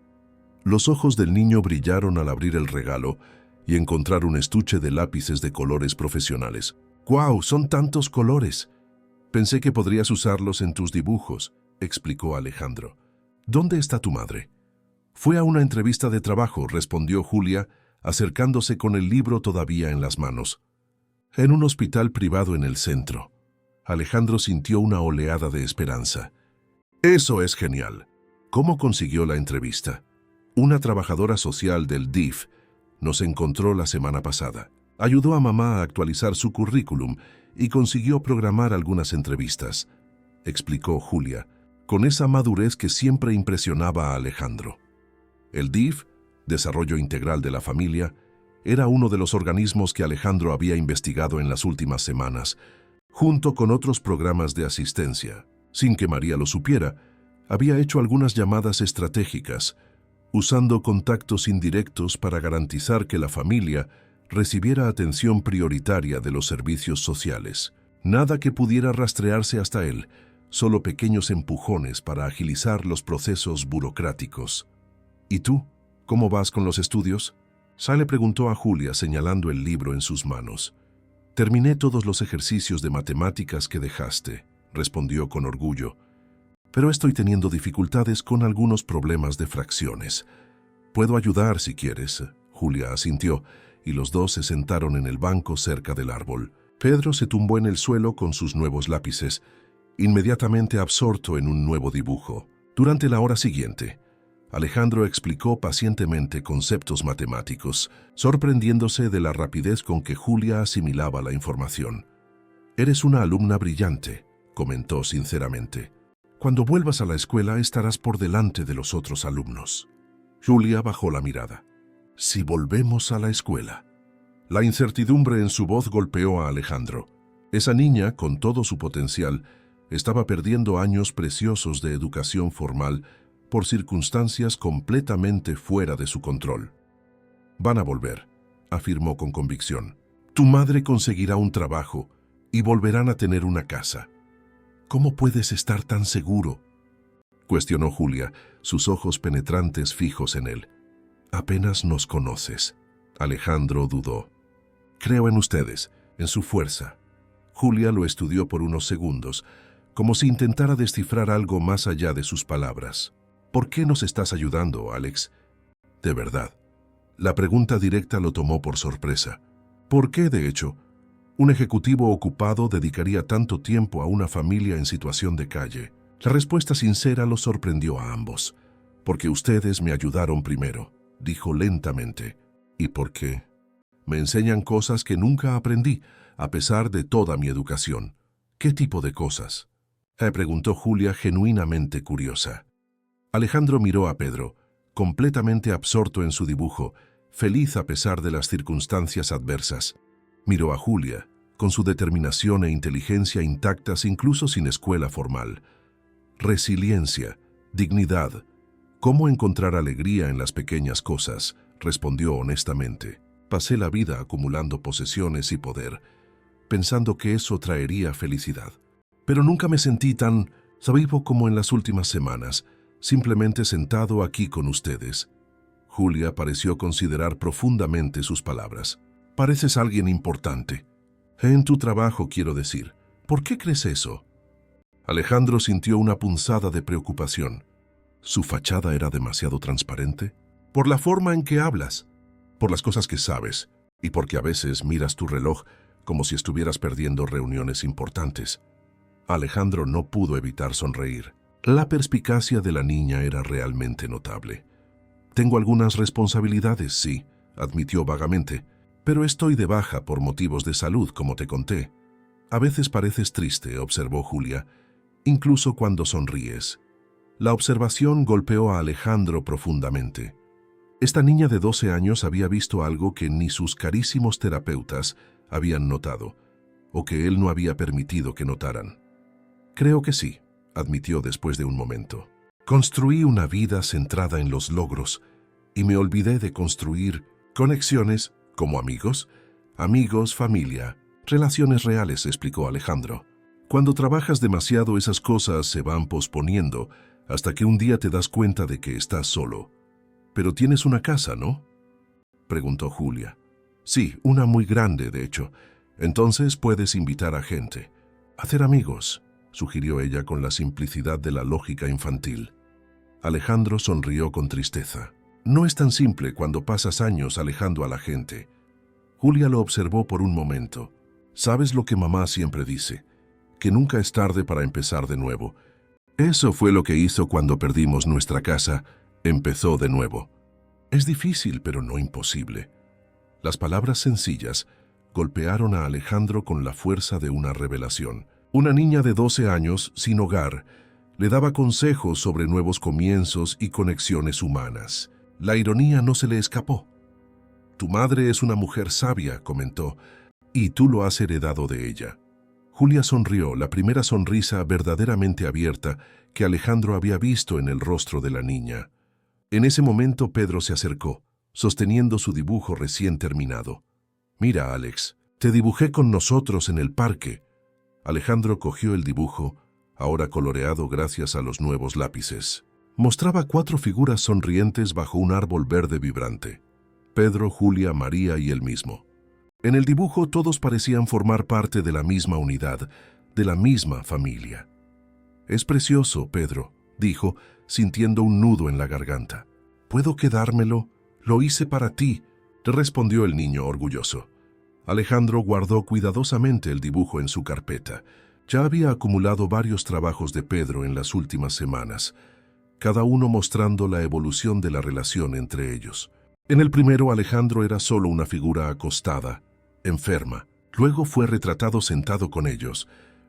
Los ojos del niño brillaron al abrir el regalo y encontrar un estuche de lápices de colores profesionales. «¡Guau! ¡Son tantos colores! Pensé que podrías usarlos en tus dibujos», explicó Alejandro. «¿Dónde está tu madre?». «Fue a una entrevista de trabajo», respondió Julia, acercándose con el libro todavía en las manos. «En un hospital privado en el centro». Alejandro sintió una oleada de esperanza. «Eso es genial. ¿Cómo consiguió la entrevista?». «Una trabajadora social del DIF nos encontró la semana pasada. Ayudó a mamá a actualizar su currículum y consiguió programar algunas entrevistas», explicó Julia, con esa madurez que siempre impresionaba a Alejandro. El DIF, Desarrollo Integral de la Familia, Era uno de los organismos que Alejandro había investigado en las últimas semanas, junto con otros programas de asistencia. Sin que María lo supiera, había hecho algunas llamadas estratégicas, usando contactos indirectos para garantizar que la familia recibiera atención prioritaria de los servicios sociales. Nada que pudiera rastrearse hasta él, solo pequeños empujones para agilizar los procesos burocráticos. ¿Y tú? ¿Cómo vas con los estudios? Sale preguntó a Julia señalando el libro en sus manos. Terminé todos los ejercicios de matemáticas que dejaste, respondió con orgullo. Pero estoy teniendo dificultades con algunos problemas de fracciones. Puedo ayudar si quieres. Julia asintió, y los dos se sentaron en el banco cerca del árbol. Pedro se tumbó en el suelo con sus nuevos lápices, inmediatamente absorto en un nuevo dibujo. Durante la hora siguiente, Alejandro explicó pacientemente conceptos matemáticos, sorprendiéndose de la rapidez con que Julia asimilaba la información. «Eres una alumna brillante», comentó sinceramente. «Cuando vuelvas a la escuela estarás por delante de los otros alumnos». Julia bajó la mirada. «Si volvemos a la escuela». La incertidumbre en su voz golpeó a Alejandro. Esa niña, con todo su potencial, estaba perdiendo años preciosos de educación formal por circunstancias completamente fuera de su control. «Van a volver», afirmó con convicción. «Tu madre conseguirá un trabajo y volverán a tener una casa». «¿Cómo puedes estar tan seguro?», cuestionó Julia, sus ojos penetrantes fijos en él. «Apenas nos conoces». Alejandro dudó. «Creo en ustedes, en su fuerza». Julia lo estudió por unos segundos, como si intentara descifrar algo más allá de sus palabras. «¿Por qué nos estás ayudando, Alex?» «De verdad». La pregunta directa lo tomó por sorpresa. ¿Por qué, de hecho, un ejecutivo ocupado dedicaría tanto tiempo a una familia en situación de calle? La respuesta sincera los sorprendió a ambos. «Porque ustedes me ayudaron primero», dijo lentamente. «¿Y por qué? Me enseñan cosas que nunca aprendí, a pesar de toda mi educación». «¿Qué tipo de cosas?», preguntó Julia genuinamente curiosa. Alejandro miró a Pedro, completamente absorto en su dibujo, feliz a pesar de las circunstancias adversas. Miró a Julia, con su determinación e inteligencia intactas incluso sin escuela formal. «Resiliencia, dignidad, cómo encontrar alegría en las pequeñas cosas», respondió honestamente. «Pasé la vida acumulando posesiones y poder, pensando que eso traería felicidad. Pero nunca me sentí tan vivo como en las últimas semanas, simplemente sentado aquí con ustedes». Julia pareció considerar profundamente sus palabras. «Pareces alguien importante. En tu trabajo, quiero decir. ¿Por qué crees eso?». Alejandro sintió una punzada de preocupación. ¿Su fachada era demasiado transparente? «Por la forma en que hablas, por las cosas que sabes, y porque a veces miras tu reloj como si estuvieras perdiendo reuniones importantes». Alejandro no pudo evitar sonreír. La perspicacia de la niña era realmente notable. «Tengo algunas responsabilidades, sí», admitió vagamente, «pero estoy de baja por motivos de salud, como te conté». «A veces pareces triste», observó Julia, «incluso cuando sonríes». La observación golpeó a Alejandro profundamente. Esta niña de 12 años había visto algo que ni sus carísimos terapeutas habían notado, o que él no había permitido que notaran. «Creo que sí», admitió después de un momento. «Construí una vida centrada en los logros y me olvidé de construir conexiones como amigos, familia, relaciones reales», explicó Alejandro. «Cuando trabajas demasiado, esas cosas se van posponiendo hasta que un día te das cuenta de que estás solo». «Pero tienes una casa, ¿no?», preguntó Julia. «Sí, una muy grande, de hecho. Entonces puedes invitar a gente. Hacer amigos», sugirió ella con la simplicidad de la lógica infantil. Alejandro sonrió con tristeza. «No es tan simple cuando pasas años alejando a la gente». Julia lo observó por un momento. «¿Sabes lo que mamá siempre dice? Que nunca es tarde para empezar de nuevo. Eso fue lo que hizo cuando perdimos nuestra casa. Empezó de nuevo. Es difícil, pero no imposible». Las palabras sencillas golpearon a Alejandro con la fuerza de una revelación. Una niña de 12 años, sin hogar, le daba consejos sobre nuevos comienzos y conexiones humanas. La ironía no se le escapó. Tu madre es una mujer sabia, comentó, y tú lo has heredado de ella. Julia sonrió, la primera sonrisa verdaderamente abierta que Alejandro había visto en el rostro de la niña. En ese momento Pedro se acercó, sosteniendo su dibujo recién terminado. Mira, Alex, te dibujé con nosotros en el parque. Alejandro cogió el dibujo, ahora coloreado gracias a los nuevos lápices. Mostraba 4 figuras sonrientes bajo un árbol verde vibrante. Pedro, Julia, María y él mismo. En el dibujo todos parecían formar parte de la misma unidad, de la misma familia. Es precioso, Pedro, dijo, sintiendo un nudo en la garganta. ¿Puedo quedármelo? Lo hice para ti, le respondió el niño orgulloso. Alejandro guardó cuidadosamente el dibujo en su carpeta. Ya había acumulado varios trabajos de Pedro en las últimas semanas, cada uno mostrando la evolución de la relación entre ellos. En el primero, Alejandro era solo una figura acostada, enferma. Luego fue retratado sentado con ellos,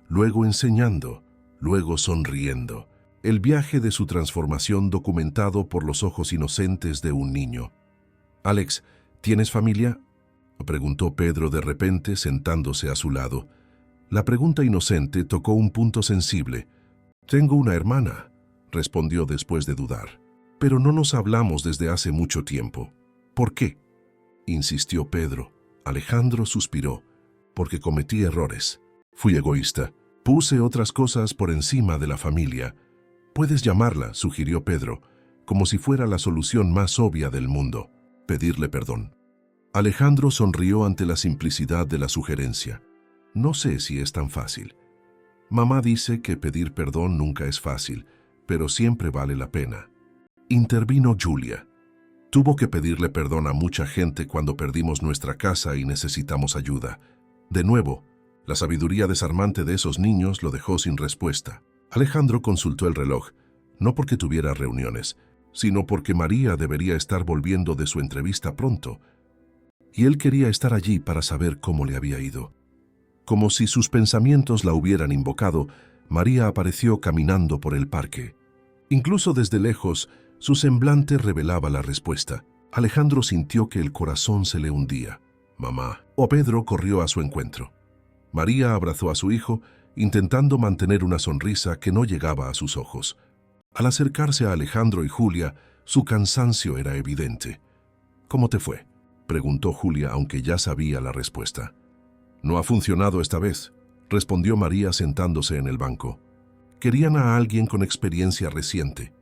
luego enseñando, luego sonriendo. El viaje de su transformación documentado por los ojos inocentes de un niño. «Alex, ¿tienes familia?», preguntó Pedro de repente sentándose a su lado. La pregunta inocente tocó un punto sensible. «Tengo una hermana», respondió después de dudar. «Pero no nos hablamos desde hace mucho tiempo». «¿Por qué?», insistió Pedro. Alejandro suspiró. «Porque cometí errores. Fui egoísta. Puse otras cosas por encima de la familia». «Puedes llamarla», sugirió Pedro, como si fuera la solución más obvia del mundo. «Pedirle perdón». Alejandro sonrió ante la simplicidad de la sugerencia. «No sé si es tan fácil. Mamá dice que pedir perdón nunca es fácil, pero siempre vale la pena». Intervino Julia. «Tuvo que pedirle perdón a mucha gente cuando perdimos nuestra casa y necesitamos ayuda. De nuevo, la sabiduría desarmante de esos niños lo dejó sin respuesta». Alejandro consultó el reloj, no porque tuviera reuniones, sino porque María debería estar volviendo de su entrevista pronto, y él quería estar allí para saber cómo le había ido. Como si sus pensamientos la hubieran invocado, María apareció caminando por el parque. Incluso desde lejos, su semblante revelaba la respuesta. Alejandro sintió que el corazón se le hundía. «Mamá». O Pedro corrió a su encuentro. María abrazó a su hijo, intentando mantener una sonrisa que no llegaba a sus ojos. Al acercarse a Alejandro y Julia, su cansancio era evidente. «¿Cómo te fue?», preguntó Julia, aunque ya sabía la respuesta. «No ha funcionado esta vez», respondió María sentándose en el banco. Querían a alguien con experiencia reciente.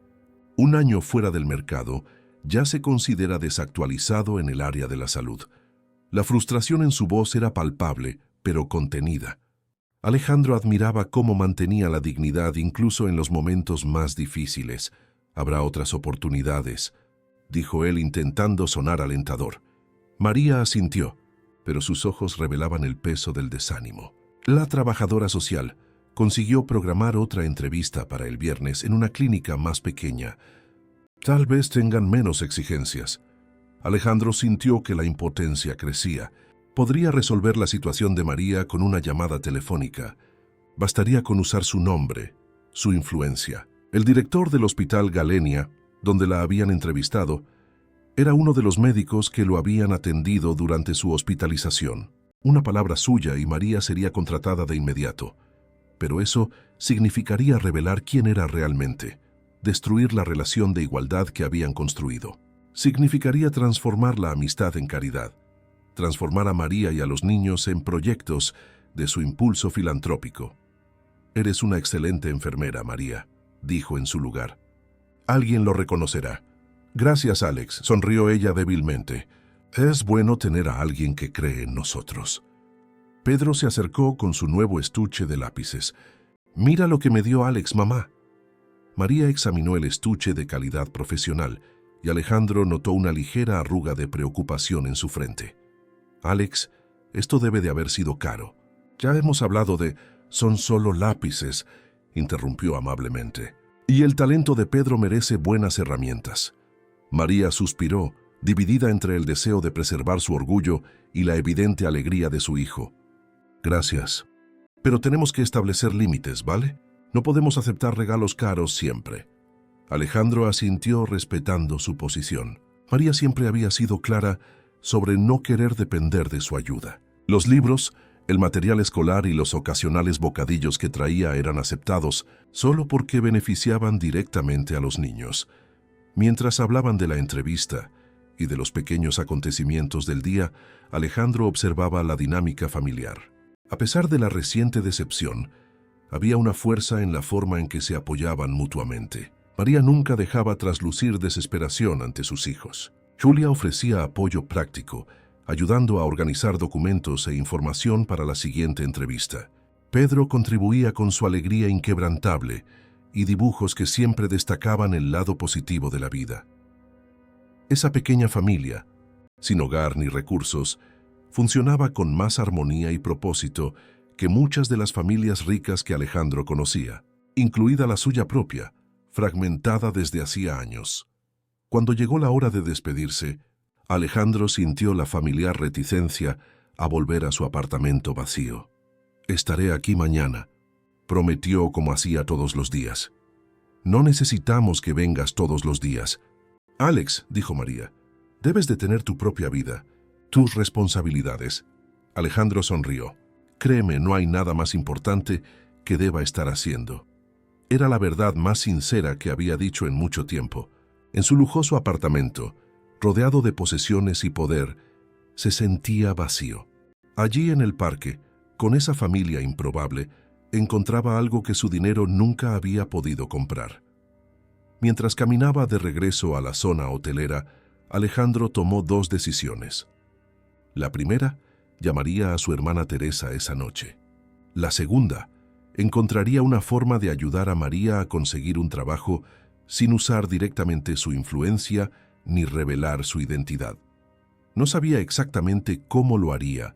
1 año fuera del mercado, ya se considera desactualizado en el área de la salud. La frustración en su voz era palpable, pero contenida. Alejandro admiraba cómo mantenía la dignidad incluso en los momentos más difíciles. «Habrá otras oportunidades», dijo él intentando sonar alentador. María asintió, pero sus ojos revelaban el peso del desánimo. La trabajadora social consiguió programar otra entrevista para el viernes en una clínica más pequeña. Tal vez tengan menos exigencias. Alejandro sintió que la impotencia crecía. Podría resolver la situación de María con una llamada telefónica. Bastaría con usar su nombre, su influencia. El director del Hospital Galenia, donde la habían entrevistado, era uno de los médicos que lo habían atendido durante su hospitalización. Una palabra suya y María sería contratada de inmediato. Pero eso significaría revelar quién era realmente, destruir la relación de igualdad que habían construido. Significaría transformar la amistad en caridad, transformar a María y a los niños en proyectos de su impulso filantrópico. «Eres una excelente enfermera, María», dijo en su lugar. «Alguien lo reconocerá». «Gracias, Alex», sonrió ella débilmente. «Es bueno tener a alguien que cree en nosotros». Pedro se acercó con su nuevo estuche de lápices. «Mira lo que me dio Alex, mamá». María examinó el estuche de calidad profesional y Alejandro notó una ligera arruga de preocupación en su frente. «Alex, esto debe de haber sido caro. Ya hemos hablado de... Son solo lápices», interrumpió amablemente. «Y el talento de Pedro merece buenas herramientas». María suspiró, dividida entre el deseo de preservar su orgullo y la evidente alegría de su hijo. «Gracias. Pero tenemos que establecer límites, ¿vale? No podemos aceptar regalos caros siempre». Alejandro asintió respetando su posición. María siempre había sido clara, sobre no querer depender de su ayuda. Los libros, el material escolar y los ocasionales bocadillos que traía eran aceptados solo porque beneficiaban directamente a los niños. Mientras hablaban de la entrevista y de los pequeños acontecimientos del día, Alejandro observaba la dinámica familiar. A pesar de la reciente decepción, había una fuerza en la forma en que se apoyaban mutuamente. María nunca dejaba traslucir desesperación ante sus hijos. Julia ofrecía apoyo práctico, ayudando a organizar documentos e información para la siguiente entrevista. Pedro contribuía con su alegría inquebrantable y dibujos que siempre destacaban el lado positivo de la vida. Esa pequeña familia, sin hogar ni recursos, funcionaba con más armonía y propósito que muchas de las familias ricas que Alejandro conocía, incluida la suya propia, fragmentada desde hacía años. Cuando llegó la hora de despedirse, Alejandro sintió la familiar reticencia a volver a su apartamento vacío. «Estaré aquí mañana», prometió como hacía todos los días. «No necesitamos que vengas todos los días». «Alex», dijo María, «debes de tener tu propia vida, tus responsabilidades». Alejandro sonrió. «Créeme, no hay nada más importante que deba estar haciendo». Era la verdad más sincera que había dicho en mucho tiempo. En su lujoso apartamento, rodeado de posesiones y poder, se sentía vacío. Allí en el parque, con esa familia improbable, encontraba algo que su dinero nunca había podido comprar. Mientras caminaba de regreso a la zona hotelera, Alejandro tomó dos decisiones. La primera, llamaría a su hermana Teresa esa noche. La segunda, encontraría una forma de ayudar a María a conseguir un trabajo sin usar directamente su influencia ni revelar su identidad. No sabía exactamente cómo lo haría,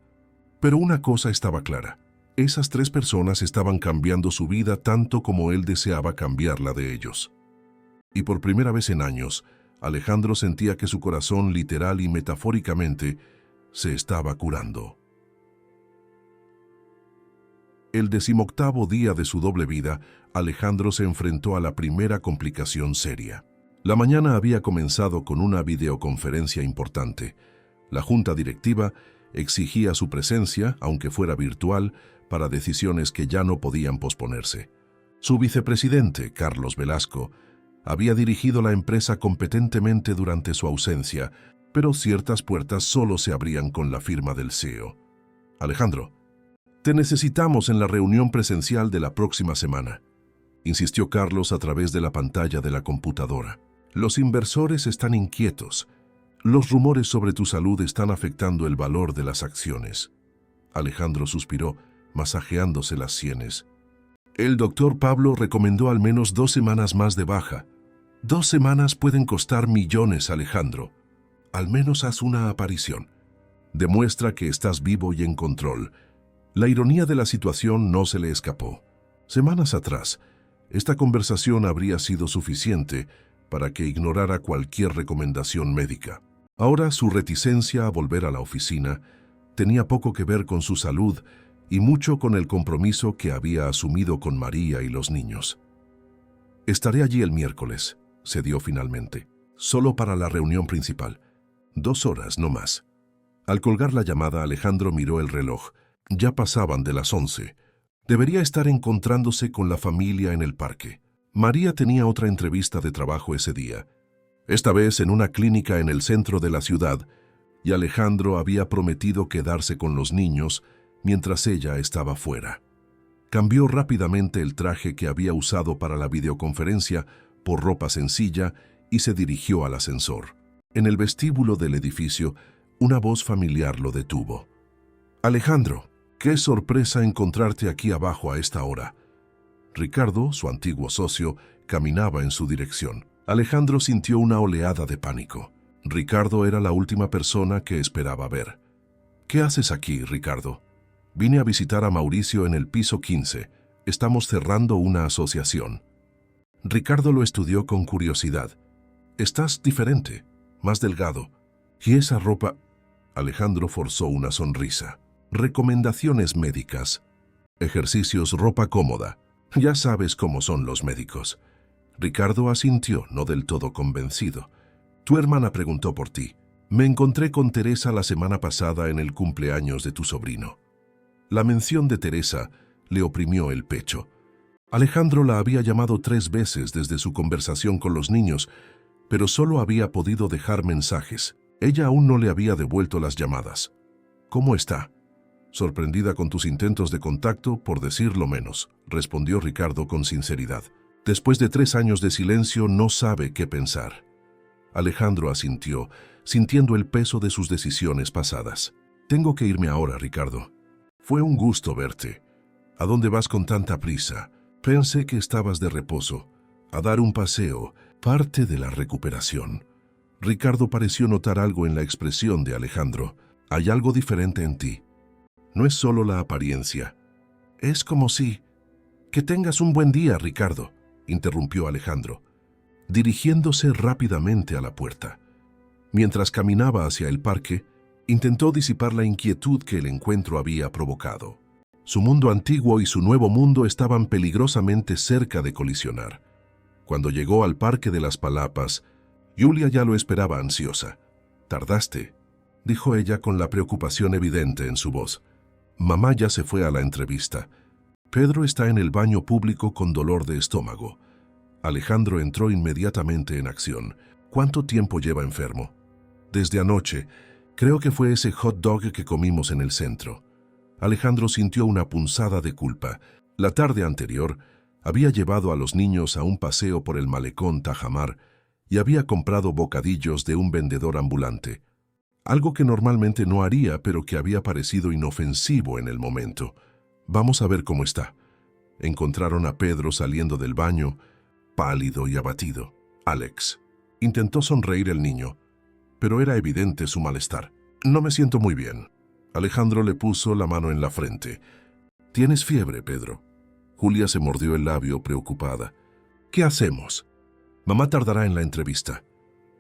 pero una cosa estaba clara. Esas tres personas estaban cambiando su vida tanto como él deseaba cambiar la de ellos. Y por primera vez en años, Alejandro sentía que su corazón literal y metafóricamente se estaba curando. El 18º día de su doble vida, Alejandro se enfrentó a la primera complicación seria. La mañana había comenzado con una videoconferencia importante. La junta directiva exigía su presencia, aunque fuera virtual, para decisiones que ya no podían posponerse. Su vicepresidente, Carlos Velasco, había dirigido la empresa competentemente durante su ausencia, pero ciertas puertas solo se abrían con la firma del CEO. «Alejandro, te necesitamos en la reunión presencial de la próxima semana», insistió Carlos a través de la pantalla de la computadora. «Los inversores están inquietos. Los rumores sobre tu salud están afectando el valor de las acciones». Alejandro suspiró, masajeándose las sienes. «El doctor Pablo recomendó al menos 2 semanas más de baja. 2 semanas pueden costar millones, Alejandro. Al menos haz una aparición. Demuestra que estás vivo y en control». La ironía de la situación no se le escapó. Semanas atrás, esta conversación habría sido suficiente para que ignorara cualquier recomendación médica. Ahora su reticencia a volver a la oficina tenía poco que ver con su salud y mucho con el compromiso que había asumido con María y los niños. «Estaré allí el miércoles», cedió finalmente, «solo para la reunión principal. 2 horas, no más». Al colgar la llamada, Alejandro miró el reloj. Ya pasaban de las 11. Debería estar encontrándose con la familia en el parque. María tenía otra entrevista de trabajo ese día, esta vez en una clínica en el centro de la ciudad, y Alejandro había prometido quedarse con los niños mientras ella estaba fuera. Cambió rápidamente el traje que había usado para la videoconferencia por ropa sencilla y se dirigió al ascensor. En el vestíbulo del edificio, una voz familiar lo detuvo. «Alejandro, qué sorpresa encontrarte aquí abajo a esta hora». Ricardo, su antiguo socio, caminaba en su dirección. Alejandro sintió una oleada de pánico. Ricardo era la última persona que esperaba ver. «¿Qué haces aquí, Ricardo?» «Vine a visitar a Mauricio en el piso 15. Estamos cerrando una asociación». Ricardo lo estudió con curiosidad. «Estás diferente, más delgado. ¿Y esa ropa?» Alejandro forzó una sonrisa. «Recomendaciones médicas. Ejercicios, ropa cómoda. Ya sabes cómo son los médicos». Ricardo asintió, no del todo convencido. «Tu hermana preguntó por ti. Me encontré con Teresa la semana pasada en el cumpleaños de tu sobrino. La mención de Teresa le oprimió el pecho. Alejandro la había llamado 3 veces desde su conversación con los niños, pero solo había podido dejar mensajes. Ella aún no le había devuelto las llamadas. ¿Cómo está? Sorprendida con tus intentos de contacto, por decirlo menos, respondió Ricardo con sinceridad. Después de 3 años de silencio, no sabe qué pensar. Alejandro asintió, sintiendo el peso de sus decisiones pasadas. Tengo que irme ahora, Ricardo. Fue un gusto verte. ¿A dónde vas con tanta prisa? Pensé que estabas de reposo. A dar un paseo, parte de la recuperación. Ricardo pareció notar algo en la expresión de Alejandro. Hay algo diferente en ti. No es solo la apariencia. Es como si... Que tengas un buen día, Ricardo, interrumpió Alejandro, dirigiéndose rápidamente a la puerta. Mientras caminaba hacia el parque, intentó disipar la inquietud que el encuentro había provocado. Su mundo antiguo y su nuevo mundo estaban peligrosamente cerca de colisionar. Cuando llegó al Parque de las Palapas, Julia ya lo esperaba ansiosa. «Tardaste», dijo ella con la preocupación evidente en su voz. «Mamá ya se fue a la entrevista. Pedro está en el baño público con dolor de estómago». Alejandro entró inmediatamente en acción. «¿Cuánto tiempo lleva enfermo?» «Desde anoche. Creo que fue ese hot dog que comimos en el centro». Alejandro sintió una punzada de culpa. La tarde anterior, había llevado a los niños a un paseo por el malecón Tajamar y había comprado bocadillos de un vendedor ambulante. Algo que normalmente no haría, pero que había parecido inofensivo en el momento. «Vamos a ver cómo está». Encontraron a Pedro saliendo del baño, pálido y abatido. «Alex». Intentó sonreír el niño, pero era evidente su malestar. «No me siento muy bien». Alejandro le puso la mano en la frente. «¿Tienes fiebre, Pedro?» Julia se mordió el labio preocupada. «¿Qué hacemos?» «Mamá tardará en la entrevista».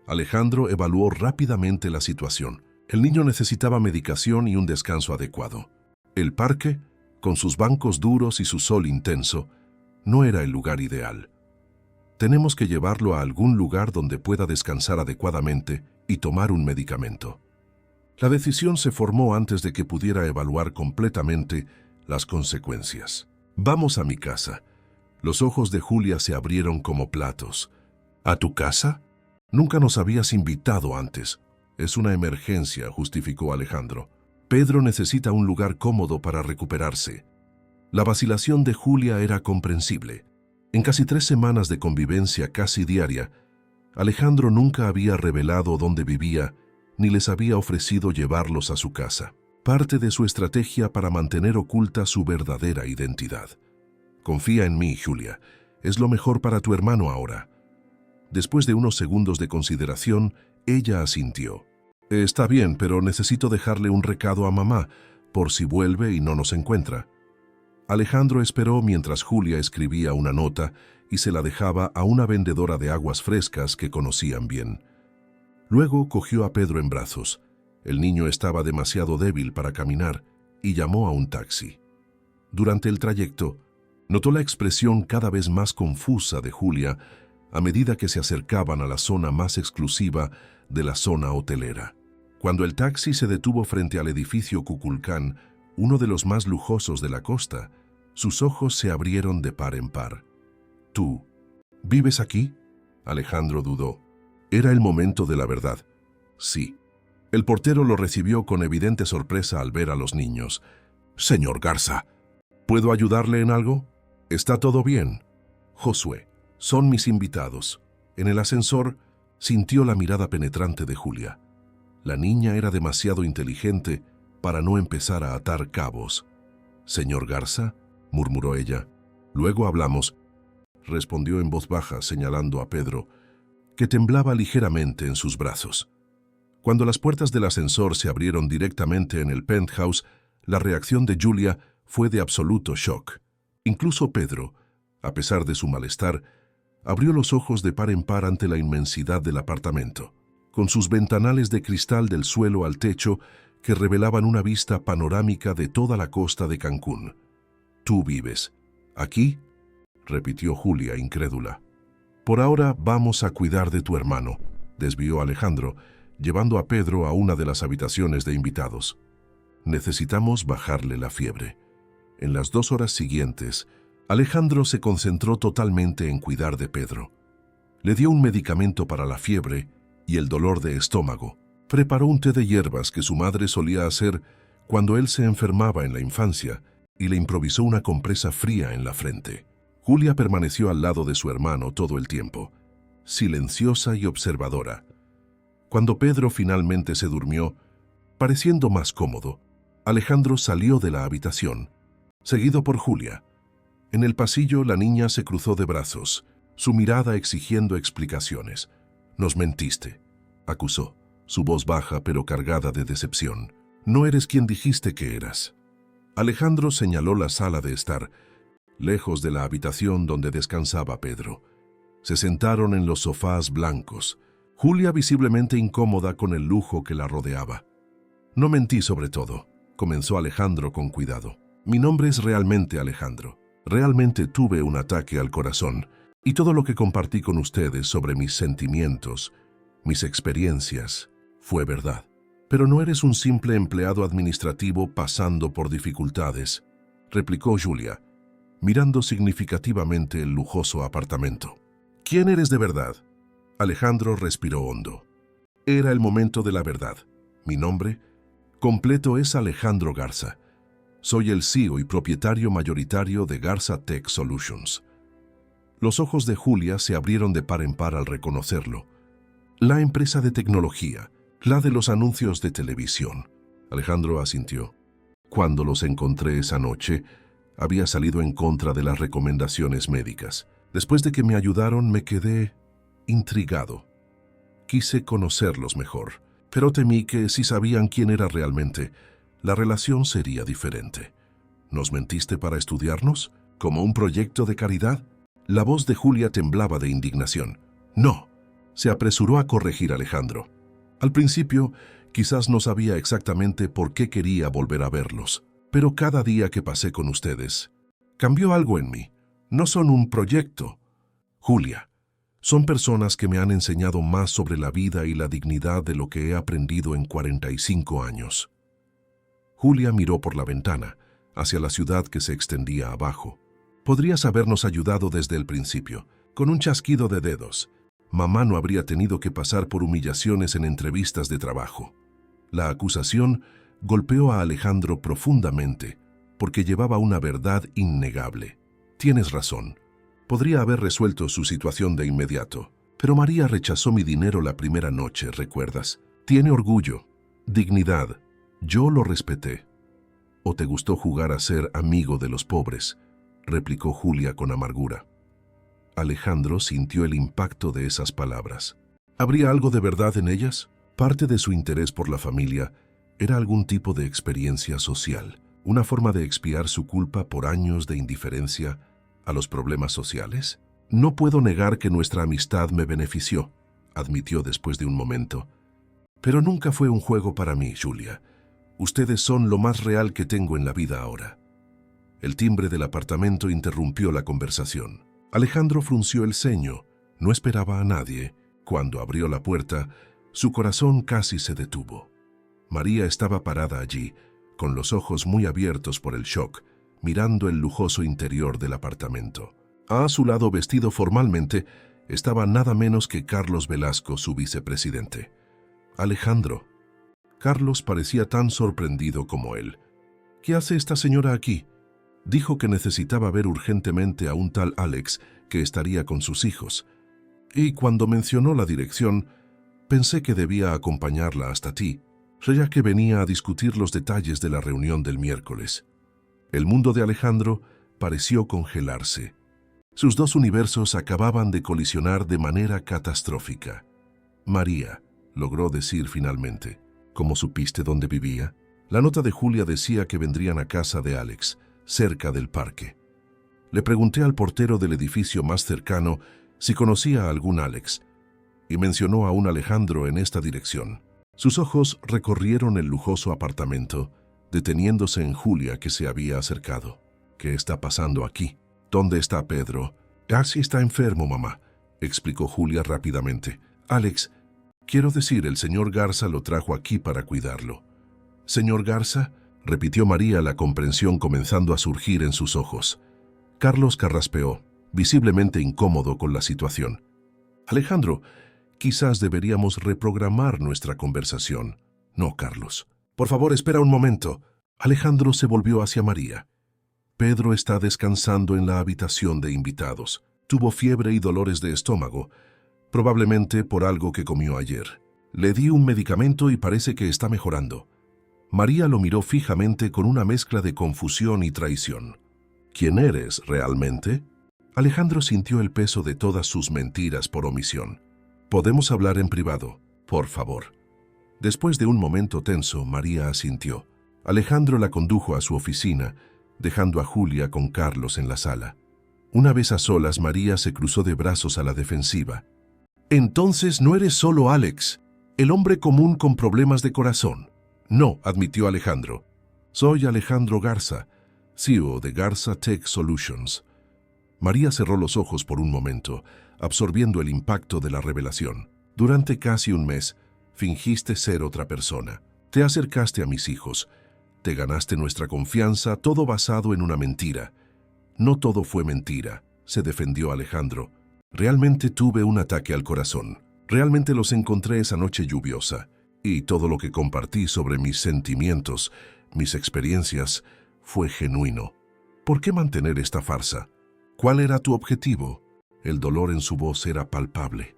Alejandro evaluó rápidamente la situación. El niño necesitaba medicación y un descanso adecuado. El parque, con sus bancos duros y su sol intenso, no era el lugar ideal. «Tenemos que llevarlo a algún lugar donde pueda descansar adecuadamente y tomar un medicamento». La decisión se formó antes de que pudiera evaluar completamente las consecuencias. «Vamos a mi casa». Los ojos de Julia se abrieron como platos. «¿A tu casa? Nunca nos habías invitado antes». «Es una emergencia», justificó Alejandro. «Pedro necesita un lugar cómodo para recuperarse». La vacilación de Julia era comprensible. En casi 3 semanas de convivencia casi diaria, Alejandro nunca había revelado dónde vivía ni les había ofrecido llevarlos a su casa. Parte de su estrategia para mantener oculta su verdadera identidad. «Confía en mí, Julia. Es lo mejor para tu hermano ahora». Después de unos segundos de consideración, ella asintió. «Está bien, pero necesito dejarle un recado a mamá, por si vuelve y no nos encuentra». Alejandro esperó mientras Julia escribía una nota y se la dejaba a una vendedora de aguas frescas que conocían bien. Luego cogió a Pedro en brazos. El niño estaba demasiado débil para caminar y llamó a un taxi. Durante el trayecto, notó la expresión cada vez más confusa de Julia a medida que se acercaban a la zona más exclusiva de la zona hotelera. Cuando el taxi se detuvo frente al edificio Kukulcán, uno de los más lujosos de la costa, sus ojos se abrieron de par en par. «¿Tú vives aquí?» Alejandro dudó. Era el momento de la verdad. Sí. El portero lo recibió con evidente sorpresa al ver a los niños. «Señor Garza, ¿puedo ayudarle en algo?» «Está todo bien». «Josué, son mis invitados». En el ascensor sintió la mirada penetrante de Julia. La niña era demasiado inteligente para no empezar a atar cabos. «Señor Garza», murmuró ella. «Luego hablamos», respondió en voz baja señalando a Pedro, que temblaba ligeramente en sus brazos. Cuando las puertas del ascensor se abrieron directamente en el penthouse, la reacción de Julia fue de absoluto shock. Incluso Pedro, a pesar de su malestar, abrió los ojos de par en par ante la inmensidad del apartamento, con sus ventanales de cristal del suelo al techo que revelaban una vista panorámica de toda la costa de Cancún. «¿Tú vives aquí?», repitió Julia, incrédula. «Por ahora vamos a cuidar de tu hermano», desvió Alejandro, llevando a Pedro a una de las habitaciones de invitados. Necesitamos bajarle la fiebre. En las 2 horas siguientes, Alejandro se concentró totalmente en cuidar de Pedro. Le dio un medicamento para la fiebre y el dolor de estómago. Preparó un té de hierbas que su madre solía hacer cuando él se enfermaba en la infancia y le improvisó una compresa fría en la frente. Julia permaneció al lado de su hermano todo el tiempo, silenciosa y observadora. Cuando Pedro finalmente se durmió, pareciendo más cómodo, Alejandro salió de la habitación, seguido por Julia. En el pasillo la niña se cruzó de brazos, su mirada exigiendo explicaciones. «Nos mentiste», acusó, su voz baja pero cargada de decepción. «No eres quien dijiste que eras». Alejandro señaló la sala de estar, lejos de la habitación donde descansaba Pedro. Se sentaron en los sofás blancos, Julia visiblemente incómoda con el lujo que la rodeaba. «No mentí sobre todo», comenzó Alejandro con cuidado. «Mi nombre es realmente Alejandro. Realmente tuve un ataque al corazón y todo lo que compartí con ustedes sobre mis sentimientos, mis experiencias, fue verdad. Pero no eres un simple empleado administrativo pasando por dificultades», replicó Julia, mirando significativamente el lujoso apartamento. «¿Quién eres de verdad?» Alejandro respiró hondo. Era el momento de la verdad. Mi nombre completo es Alejandro Garza. Soy el CEO y propietario mayoritario de Garza Tech Solutions. Los ojos de Julia se abrieron de par en par al reconocerlo. La empresa de tecnología, la de los anuncios de televisión. Alejandro asintió. Cuando los encontré esa noche, había salido en contra de las recomendaciones médicas. Después de que me ayudaron, me quedé intrigado. Quise conocerlos mejor, pero temí que si sabían quién era realmente, la relación sería diferente. ¿Nos mentiste para estudiarnos? ¿Como un proyecto de caridad? La voz de Julia temblaba de indignación. No, se apresuró a corregir Alejandro. Al principio, quizás no sabía exactamente por qué quería volver a verlos, pero cada día que pasé con ustedes, cambió algo en mí. No son un proyecto, Julia. Son personas que me han enseñado más sobre la vida y la dignidad de lo que he aprendido en 45 años. Julia miró por la ventana, hacia la ciudad que se extendía abajo. Podrías habernos ayudado desde el principio, con un chasquido de dedos. Mamá no habría tenido que pasar por humillaciones en entrevistas de trabajo. La acusación golpeó a Alejandro profundamente, porque llevaba una verdad innegable. Tienes razón. Podría haber resuelto su situación de inmediato, pero María rechazó mi dinero la primera noche, ¿recuerdas? Tiene orgullo, dignidad. Yo lo respeté. ¿O te gustó jugar a ser amigo de los pobres?, replicó Julia con amargura. Alejandro sintió el impacto de esas palabras. ¿Habría algo de verdad en ellas? Parte de su interés por la familia era algún tipo de experiencia social, una forma de expiar su culpa por años de indiferencia a los problemas sociales. No puedo negar que nuestra amistad me benefició, admitió después de un momento. Pero nunca fue un juego para mí, Julia. Ustedes son lo más real que tengo en la vida ahora. El timbre del apartamento interrumpió la conversación. Alejandro frunció el ceño. No esperaba a nadie. Cuando abrió la puerta, su corazón casi se detuvo. María estaba parada allí, con los ojos muy abiertos por el shock, mirando el lujoso interior del apartamento. A su lado, vestido formalmente, estaba nada menos que Carlos Velasco, su vicepresidente. Alejandro. Carlos parecía tan sorprendido como él. ¿Qué hace esta señora aquí? Dijo que necesitaba ver urgentemente a un tal Alex que estaría con sus hijos. Y cuando mencionó la dirección, pensé que debía acompañarla hasta ti, ya que venía a discutir los detalles de la reunión del miércoles. El mundo de Alejandro pareció congelarse. Sus dos universos acababan de colisionar de manera catastrófica. María, logró decir finalmente. ¿Cómo supiste dónde vivía? La nota de Julia decía que vendrían a casa de Alex, cerca del parque. Le pregunté al portero del edificio más cercano si conocía a algún Alex, y mencionó a un Alejandro en esta dirección. Sus ojos recorrieron el lujoso apartamento, deteniéndose en Julia, que se había acercado. ¿Qué está pasando aquí? ¿Dónde está Pedro? Casi está enfermo, mamá, explicó Julia rápidamente. Alex, Quiero decir, el señor Garza lo trajo aquí para cuidarlo. ¿Señor Garza?, repitió María, la comprensión comenzando a surgir en sus ojos. Carlos carraspeó, visiblemente incómodo con la situación. Alejandro, quizás deberíamos reprogramar nuestra conversación. No, Carlos. Por favor, espera un momento. Alejandro se volvió hacia María. Pedro está descansando en la habitación de invitados. Tuvo fiebre y dolores de estómago, probablemente por algo que comió ayer. Le di un medicamento y parece que está mejorando. María lo miró fijamente con una mezcla de confusión y traición. ¿Quién eres realmente? Alejandro sintió el peso de todas sus mentiras por omisión. ¿Podemos hablar en privado, por favor? Después de un momento tenso, María asintió. Alejandro la condujo a su oficina, dejando a Julia con Carlos en la sala. Una vez a solas, María se cruzó de brazos a la defensiva. Entonces no eres solo Alex, el hombre común con problemas de corazón. No, admitió Alejandro. Soy Alejandro Garza, CEO de Garza Tech Solutions. María cerró los ojos por un momento, absorbiendo el impacto de la revelación. Durante casi un mes, fingiste ser otra persona. Te acercaste a mis hijos. Te ganaste nuestra confianza, todo basado en una mentira. No todo fue mentira, se defendió Alejandro. Realmente tuve un ataque al corazón. Realmente los encontré esa noche lluviosa. Y todo lo que compartí sobre mis sentimientos, mis experiencias, fue genuino. ¿Por qué mantener esta farsa? ¿Cuál era tu objetivo? El dolor en su voz era palpable.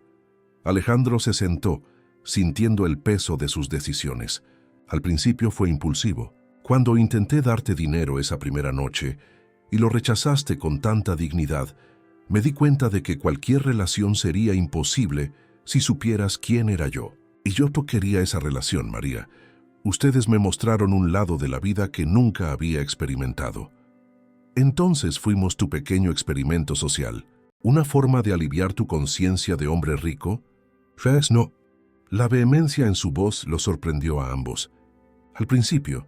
Alejandro se sentó, sintiendo el peso de sus decisiones. Al principio fue impulsivo. Cuando intenté darte dinero esa primera noche y lo rechazaste con tanta dignidad, me di cuenta de que cualquier relación sería imposible si supieras quién era yo. Y yo no quería esa relación, María. Ustedes me mostraron un lado de la vida que nunca había experimentado. Entonces fuimos tu pequeño experimento social, una forma de aliviar tu conciencia de hombre rico. ¿Ves? No. La vehemencia en su voz los sorprendió a ambos. Al principio,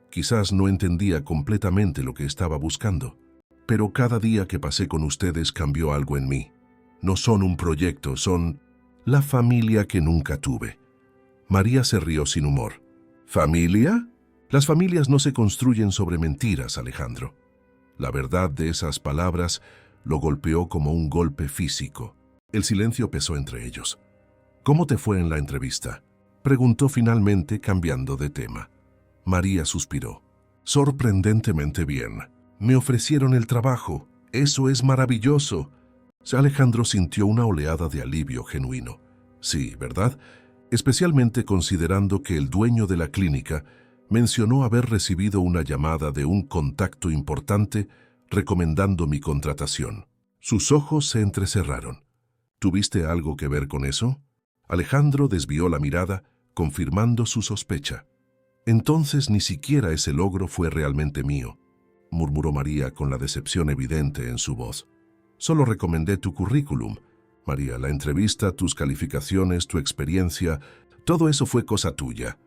quizás no entendía completamente lo que estaba buscando, pero cada día que pasé con ustedes cambió algo en mí. No son un proyecto, son la familia que nunca tuve. María se rió sin humor. ¿Familia? Las familias no se construyen sobre mentiras, Alejandro. La verdad de esas palabras lo golpeó como un golpe físico. El silencio pesó entre ellos. ¿Cómo te fue en la entrevista?, preguntó finalmente, cambiando de tema. María suspiró. Sorprendentemente bien. Me ofrecieron el trabajo. Eso es maravilloso. Alejandro sintió una oleada de alivio genuino. Sí, ¿verdad? Especialmente considerando que el dueño de la clínica mencionó haber recibido una llamada de un contacto importante recomendando mi contratación. Sus ojos se entrecerraron. ¿Tuviste algo que ver con eso? Alejandro desvió la mirada, confirmando su sospecha. Entonces ni siquiera ese logro fue realmente mío, murmuró María con la decepción evidente en su voz. Solo recomendé tu currículum. María, la entrevista, tus calificaciones, tu experiencia, todo eso fue cosa tuya.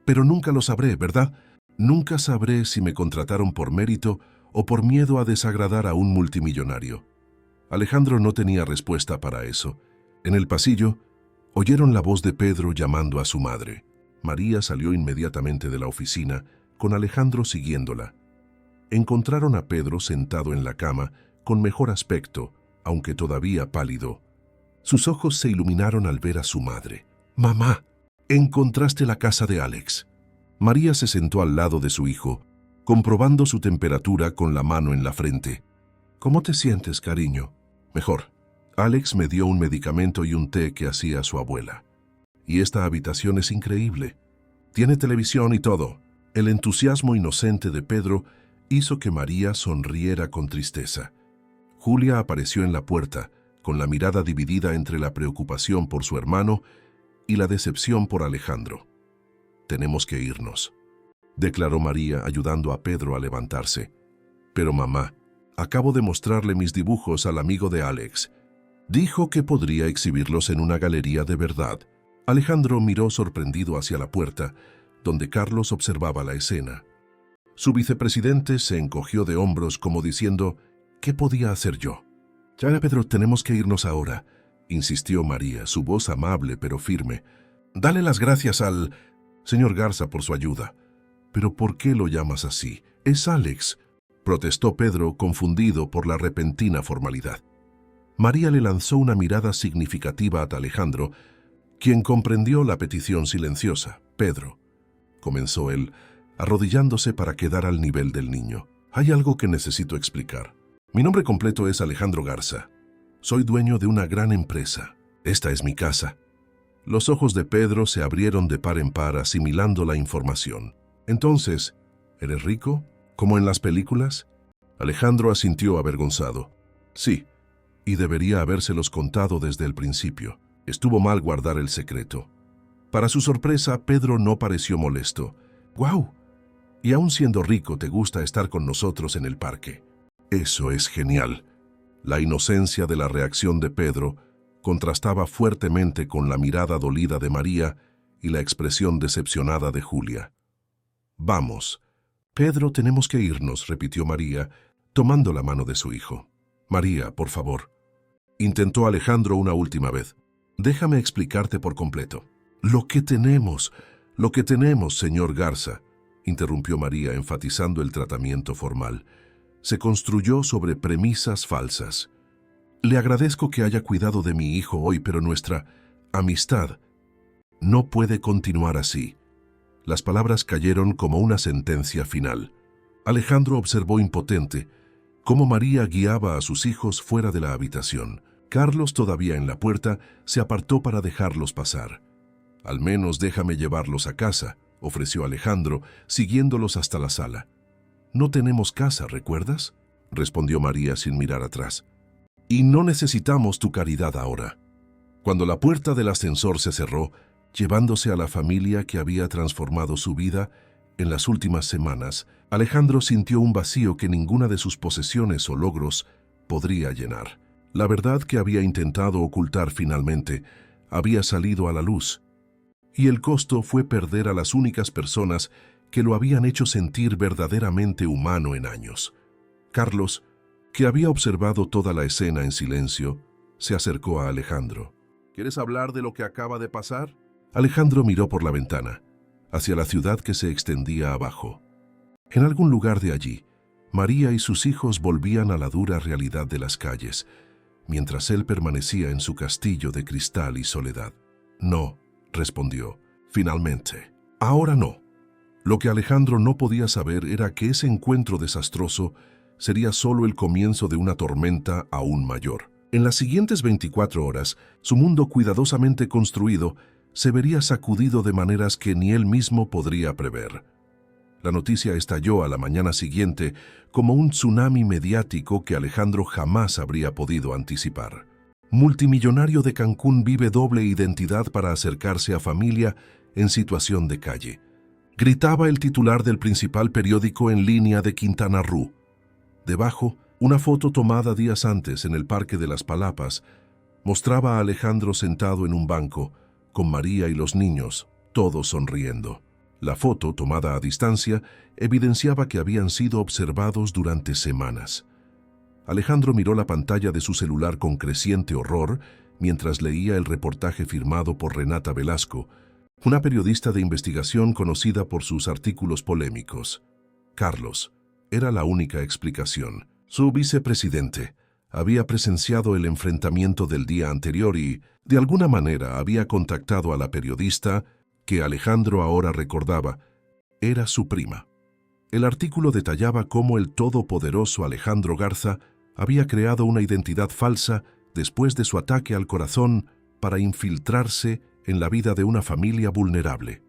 Pero nunca lo sabré, ¿verdad? Nunca sabré si me contrataron por mérito o por miedo a desagradar a un multimillonario. Alejandro no tenía respuesta para eso. En el pasillo, oyeron la voz de Pedro llamando a su madre. María salió inmediatamente de la oficina, con Alejandro siguiéndola. Encontraron a Pedro sentado en la cama, con mejor aspecto, aunque todavía pálido. Sus ojos se iluminaron al ver a su madre. «Mamá, encontraste la casa de Alex». María se sentó al lado de su hijo, comprobando su temperatura con la mano en la frente. «¿Cómo te sientes, cariño?» «Mejor. Alex me dio un medicamento y un té que hacía su abuela. Y esta habitación es increíble. Tiene televisión y todo». El entusiasmo inocente de Pedro hizo que María sonriera con tristeza. Julia apareció en la puerta, con la mirada dividida entre la preocupación por su hermano y la decepción por Alejandro. «Tenemos que irnos», declaró María, ayudando a Pedro a levantarse. «Pero mamá, acabo de mostrarle mis dibujos al amigo de Alex. Dijo que podría exhibirlos en una galería de verdad». Alejandro miró sorprendido hacia la puerta, donde Carlos observaba la escena. Su vicepresidente se encogió de hombros como diciendo, ¿qué podía hacer yo? «Ya, Pedro, tenemos que irnos ahora», insistió María, su voz amable pero firme. Dale las gracias al señor Garza por su ayuda. ¿Pero por qué lo llamas así? Es Alex, protestó Pedro, confundido por la repentina formalidad. María le lanzó una mirada significativa a Alejandro, quien comprendió la petición silenciosa. Pedro, comenzó él, arrodillándose para quedar al nivel del niño. Hay algo que necesito explicar. Mi nombre completo es Alejandro Garza. Soy dueño de una gran empresa. Esta es mi casa. Los ojos de Pedro se abrieron de par en par asimilando la información. Entonces, ¿eres rico? ¿Como en las películas? Alejandro asintió avergonzado. Sí, y debería habérselos contado desde el principio. Estuvo mal guardar el secreto. Para su sorpresa, Pedro no pareció molesto. ¡Guau! Y aun siendo rico, te gusta estar con nosotros en el parque. Eso es genial. La inocencia de la reacción de Pedro contrastaba fuertemente con la mirada dolida de María y la expresión decepcionada de Julia. Vamos. Pedro, tenemos que irnos, repitió María, tomando la mano de su hijo. María, por favor. Intentó Alejandro una última vez. Déjame explicarte por completo. Lo que tenemos, señor Garza, interrumpió María, enfatizando el tratamiento formal. Se construyó sobre premisas falsas. Le agradezco que haya cuidado de mi hijo hoy, pero nuestra amistad no puede continuar así. Las palabras cayeron como una sentencia final. Alejandro observó impotente cómo María guiaba a sus hijos fuera de la habitación. Carlos, todavía en la puerta, se apartó para dejarlos pasar. Al menos déjame llevarlos a casa, ofreció Alejandro, siguiéndolos hasta la sala. No tenemos casa, ¿recuerdas?, respondió María sin mirar atrás. Y no necesitamos tu caridad ahora. Cuando la puerta del ascensor se cerró, llevándose a la familia que había transformado su vida en las últimas semanas, Alejandro sintió un vacío que ninguna de sus posesiones o logros podría llenar. La verdad que había intentado ocultar finalmente había salido a la luz, y el costo fue perder a las únicas personas que lo habían hecho sentir verdaderamente humano en años. Carlos, que había observado toda la escena en silencio, se acercó a Alejandro. ¿Quieres hablar de lo que acaba de pasar? Alejandro miró por la ventana, hacia la ciudad que se extendía abajo. En algún lugar de allí, María y sus hijos volvían a la dura realidad de las calles, mientras él permanecía en su castillo de cristal y soledad. No, respondió, finalmente. Ahora no. Lo que Alejandro no podía saber era que ese encuentro desastroso sería solo el comienzo de una tormenta aún mayor. En las siguientes 24 horas, su mundo cuidadosamente construido se vería sacudido de maneras que ni él mismo podría prever. La noticia estalló a la mañana siguiente como un tsunami mediático que Alejandro jamás habría podido anticipar. Multimillonario de Cancún vive doble identidad para acercarse a familia en situación de calle. Gritaba el titular del principal periódico en línea de Quintana Roo. Debajo, una foto tomada días antes en el Parque de las Palapas mostraba a Alejandro sentado en un banco, con María y los niños, todos sonriendo. La foto, tomada a distancia, evidenciaba que habían sido observados durante semanas. Alejandro miró la pantalla de su celular con creciente horror mientras leía el reportaje firmado por Renata Velasco, una periodista de investigación conocida por sus artículos polémicos. Carlos era la única explicación. Su vicepresidente había presenciado el enfrentamiento del día anterior y, de alguna manera, había contactado a la periodista, que Alejandro ahora recordaba, era su prima. El artículo detallaba cómo el todopoderoso Alejandro Garza había creado una identidad falsa después de su ataque al corazón para infiltrarse en la vida de una familia vulnerable.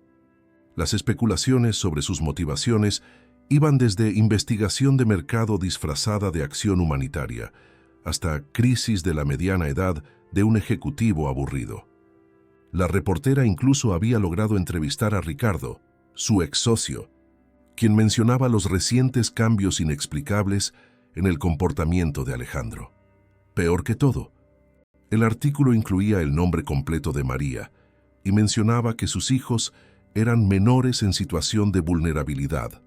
Las especulaciones sobre sus motivaciones iban desde investigación de mercado disfrazada de acción humanitaria hasta crisis de la mediana edad de un ejecutivo aburrido. La reportera incluso había logrado entrevistar a Ricardo, su ex socio, quien mencionaba los recientes cambios inexplicables en el comportamiento de Alejandro. Peor que todo, el artículo incluía el nombre completo de María y mencionaba que sus hijos eran menores en situación de vulnerabilidad,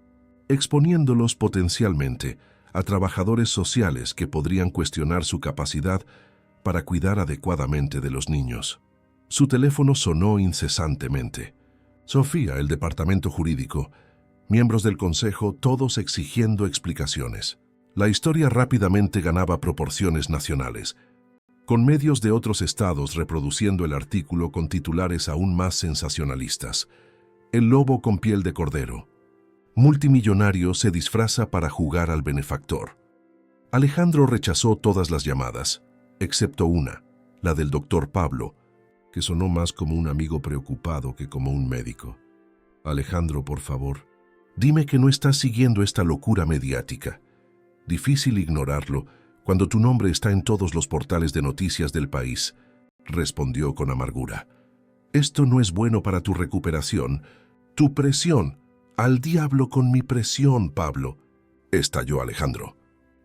exponiéndolos potencialmente a trabajadores sociales que podrían cuestionar su capacidad para cuidar adecuadamente de los niños. Su teléfono sonó incesantemente. Sofía, el departamento jurídico, miembros del consejo, todos exigiendo explicaciones. La historia rápidamente ganaba proporciones nacionales, con medios de otros estados reproduciendo el artículo con titulares aún más sensacionalistas. El lobo con piel de cordero. Multimillonario se disfraza para jugar al benefactor. Alejandro rechazó todas las llamadas, excepto una, la del doctor Pablo, que sonó más como un amigo preocupado que como un médico. Alejandro, por favor, dime que no estás siguiendo esta locura mediática. Difícil ignorarlo cuando tu nombre está en todos los portales de noticias del país, respondió con amargura. Esto no es bueno para tu recuperación. Tu presión. Al diablo con mi presión, Pablo, estalló Alejandro.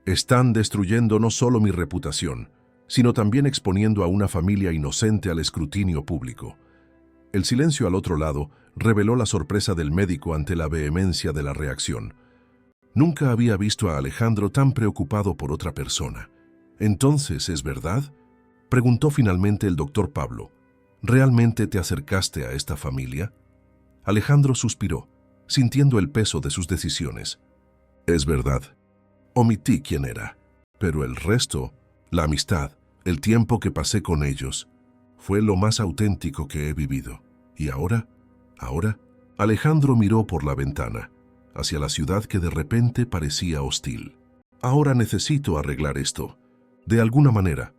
Están destruyendo no solo mi reputación, sino también exponiendo a una familia inocente al escrutinio público. El silencio al otro lado reveló la sorpresa del médico ante la vehemencia de la reacción. Nunca había visto a Alejandro tan preocupado por otra persona. ¿Entonces es verdad?, preguntó finalmente el doctor Pablo. ¿Realmente te acercaste a esta familia? Alejandro suspiró, sintiendo el peso de sus decisiones. Es verdad. Omití quién era, pero el resto, la amistad, el tiempo que pasé con ellos, fue lo más auténtico que he vivido. ¿Y ahora? Alejandro miró por la ventana, hacia la ciudad que de repente parecía hostil. Ahora necesito arreglar esto, de alguna manera.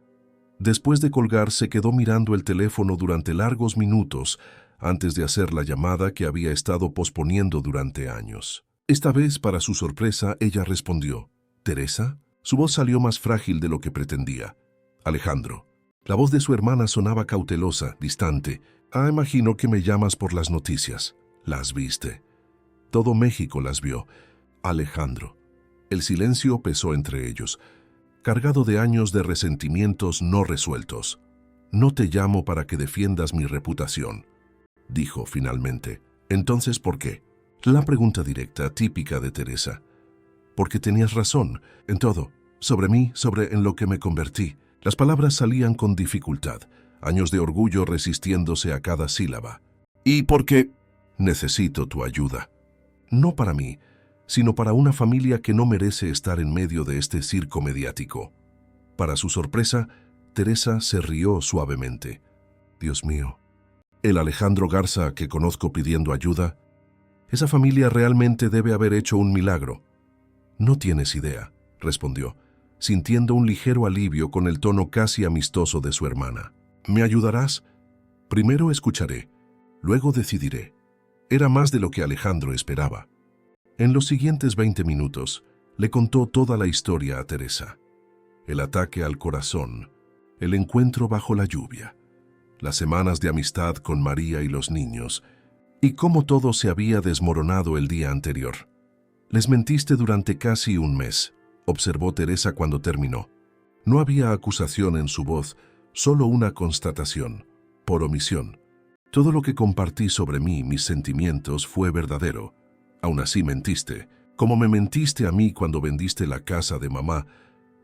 Después de colgar, se quedó mirando el teléfono durante largos minutos antes de hacer la llamada que había estado posponiendo durante años. Esta vez, para su sorpresa, ella respondió. ¿Teresa? Su voz salió más frágil de lo que pretendía. Alejandro. La voz de su hermana sonaba cautelosa, distante. Imagino que me llamas por las noticias. ¿Las viste? Todo México las vio. Alejandro. El silencio pesó entre ellos, cargado de años de resentimientos no resueltos. No te llamo para que defiendas mi reputación, dijo finalmente. ¿Entonces por qué? La pregunta directa, típica de Teresa. Porque tenías razón en todo, sobre mí, en lo que me convertí. Las palabras salían con dificultad, años de orgullo resistiéndose a cada sílaba. ¿Y por qué? Necesito tu ayuda. No para mí, sino para una familia que no merece estar en medio de este circo mediático. Para su sorpresa, Teresa se rió suavemente. Dios mío, el Alejandro Garza que conozco pidiendo ayuda, esa familia realmente debe haber hecho un milagro. No tienes idea, respondió, sintiendo un ligero alivio con el tono casi amistoso de su hermana. ¿Me ayudarás? Primero escucharé, luego decidiré. Era más de lo que Alejandro esperaba. En los siguientes 20 minutos, le contó toda la historia a Teresa. El ataque al corazón, el encuentro bajo la lluvia, las semanas de amistad con María y los niños, y cómo todo se había desmoronado el día anterior. Les mentiste durante casi un mes, observó Teresa cuando terminó. No había acusación en su voz, solo una constatación, por omisión. Todo lo que compartí sobre mí, mis sentimientos, fue verdadero. Aún así mentiste, como me mentiste a mí cuando vendiste la casa de mamá,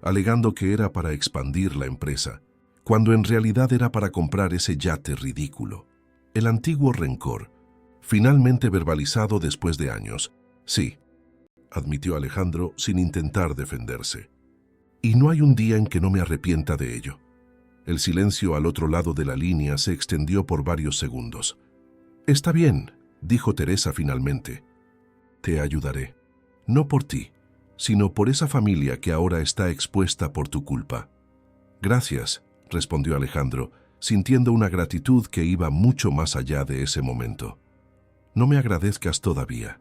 alegando que era para expandir la empresa, cuando en realidad era para comprar ese yate ridículo. El antiguo rencor, finalmente verbalizado después de años. Sí, admitió Alejandro sin intentar defenderse. Y no hay un día en que no me arrepienta de ello. El silencio al otro lado de la línea se extendió por varios segundos. Está bien, dijo Teresa finalmente. Te ayudaré. No por ti, sino por esa familia que ahora está expuesta por tu culpa. Gracias, respondió Alejandro, sintiendo una gratitud que iba mucho más allá de ese momento. No me agradezcas todavía.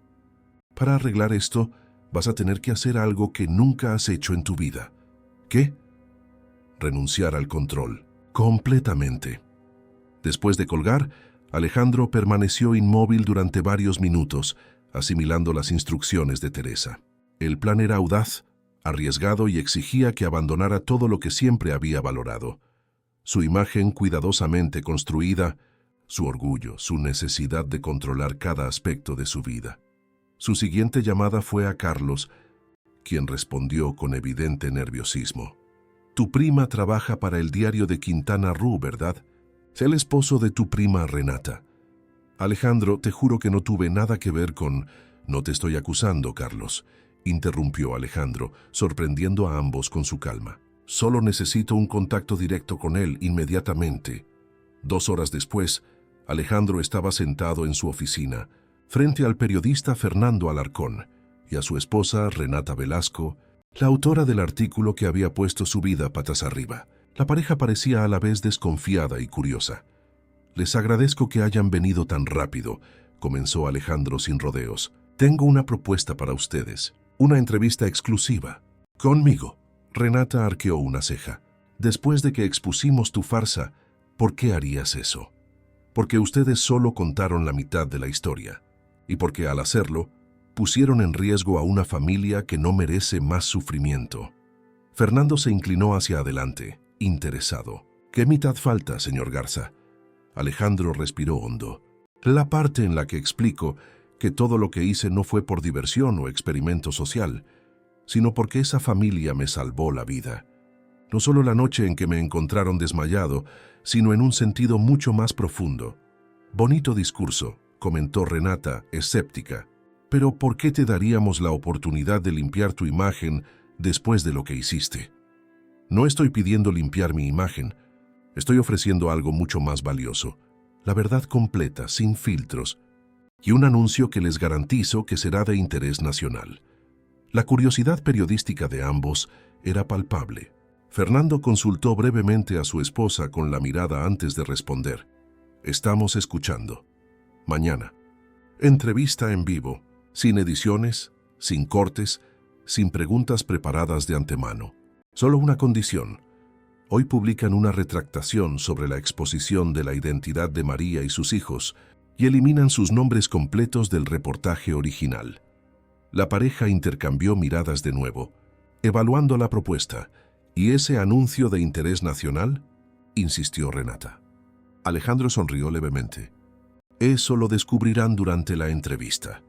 Para arreglar esto, vas a tener que hacer algo que nunca has hecho en tu vida. ¿Qué? Renunciar al control, completamente. Después de colgar, Alejandro permaneció inmóvil durante varios minutos, asimilando las instrucciones de Teresa. El plan era audaz, arriesgado y exigía que abandonara todo lo que siempre había valorado. Su imagen cuidadosamente construida, su orgullo, su necesidad de controlar cada aspecto de su vida. Su siguiente llamada fue a Carlos, quien respondió con evidente nerviosismo. Tu prima trabaja para el diario de Quintana Roo, ¿verdad? Sé el esposo de tu prima Renata. Alejandro, te juro que no tuve nada que ver con... No te estoy acusando, Carlos, interrumpió Alejandro, sorprendiendo a ambos con su calma. Solo necesito un contacto directo con él inmediatamente. 2 horas después, Alejandro estaba sentado en su oficina, frente al periodista Fernando Alarcón y a su esposa Renata Velasco, la autora del artículo que había puesto su vida patas arriba. La pareja parecía a la vez desconfiada y curiosa. Les agradezco que hayan venido tan rápido, comenzó Alejandro sin rodeos. Tengo una propuesta para ustedes, una entrevista exclusiva. Conmigo. Renata arqueó una ceja. Después de que expusimos tu farsa, ¿por qué harías eso? Porque ustedes solo contaron la mitad de la historia, y porque al hacerlo, pusieron en riesgo a una familia que no merece más sufrimiento. Fernando se inclinó hacia adelante, interesado. ¿Qué mitad falta, señor Garza? Alejandro respiró hondo. La parte en la que explico que todo lo que hice no fue por diversión o experimento social, sino porque esa familia me salvó la vida. No solo la noche en que me encontraron desmayado, sino en un sentido mucho más profundo. Bonito discurso, comentó Renata, escéptica. Pero ¿por qué te daríamos la oportunidad de limpiar tu imagen después de lo que hiciste? No estoy pidiendo limpiar mi imagen. Estoy ofreciendo algo mucho más valioso. La verdad completa, sin filtros, y un anuncio que les garantizo que será de interés nacional. La curiosidad periodística de ambos era palpable. Fernando consultó brevemente a su esposa con la mirada antes de responder. Estamos escuchando. Mañana. Entrevista en vivo, sin ediciones, sin cortes, sin preguntas preparadas de antemano. Solo una condición. Hoy publican una retractación sobre la exposición de la identidad de María y sus hijos y eliminan sus nombres completos del reportaje original. La pareja intercambió miradas de nuevo, evaluando la propuesta. ¿Y ese anuncio de interés nacional? Insistió Renata. Alejandro sonrió levemente. Eso lo descubrirán durante la entrevista.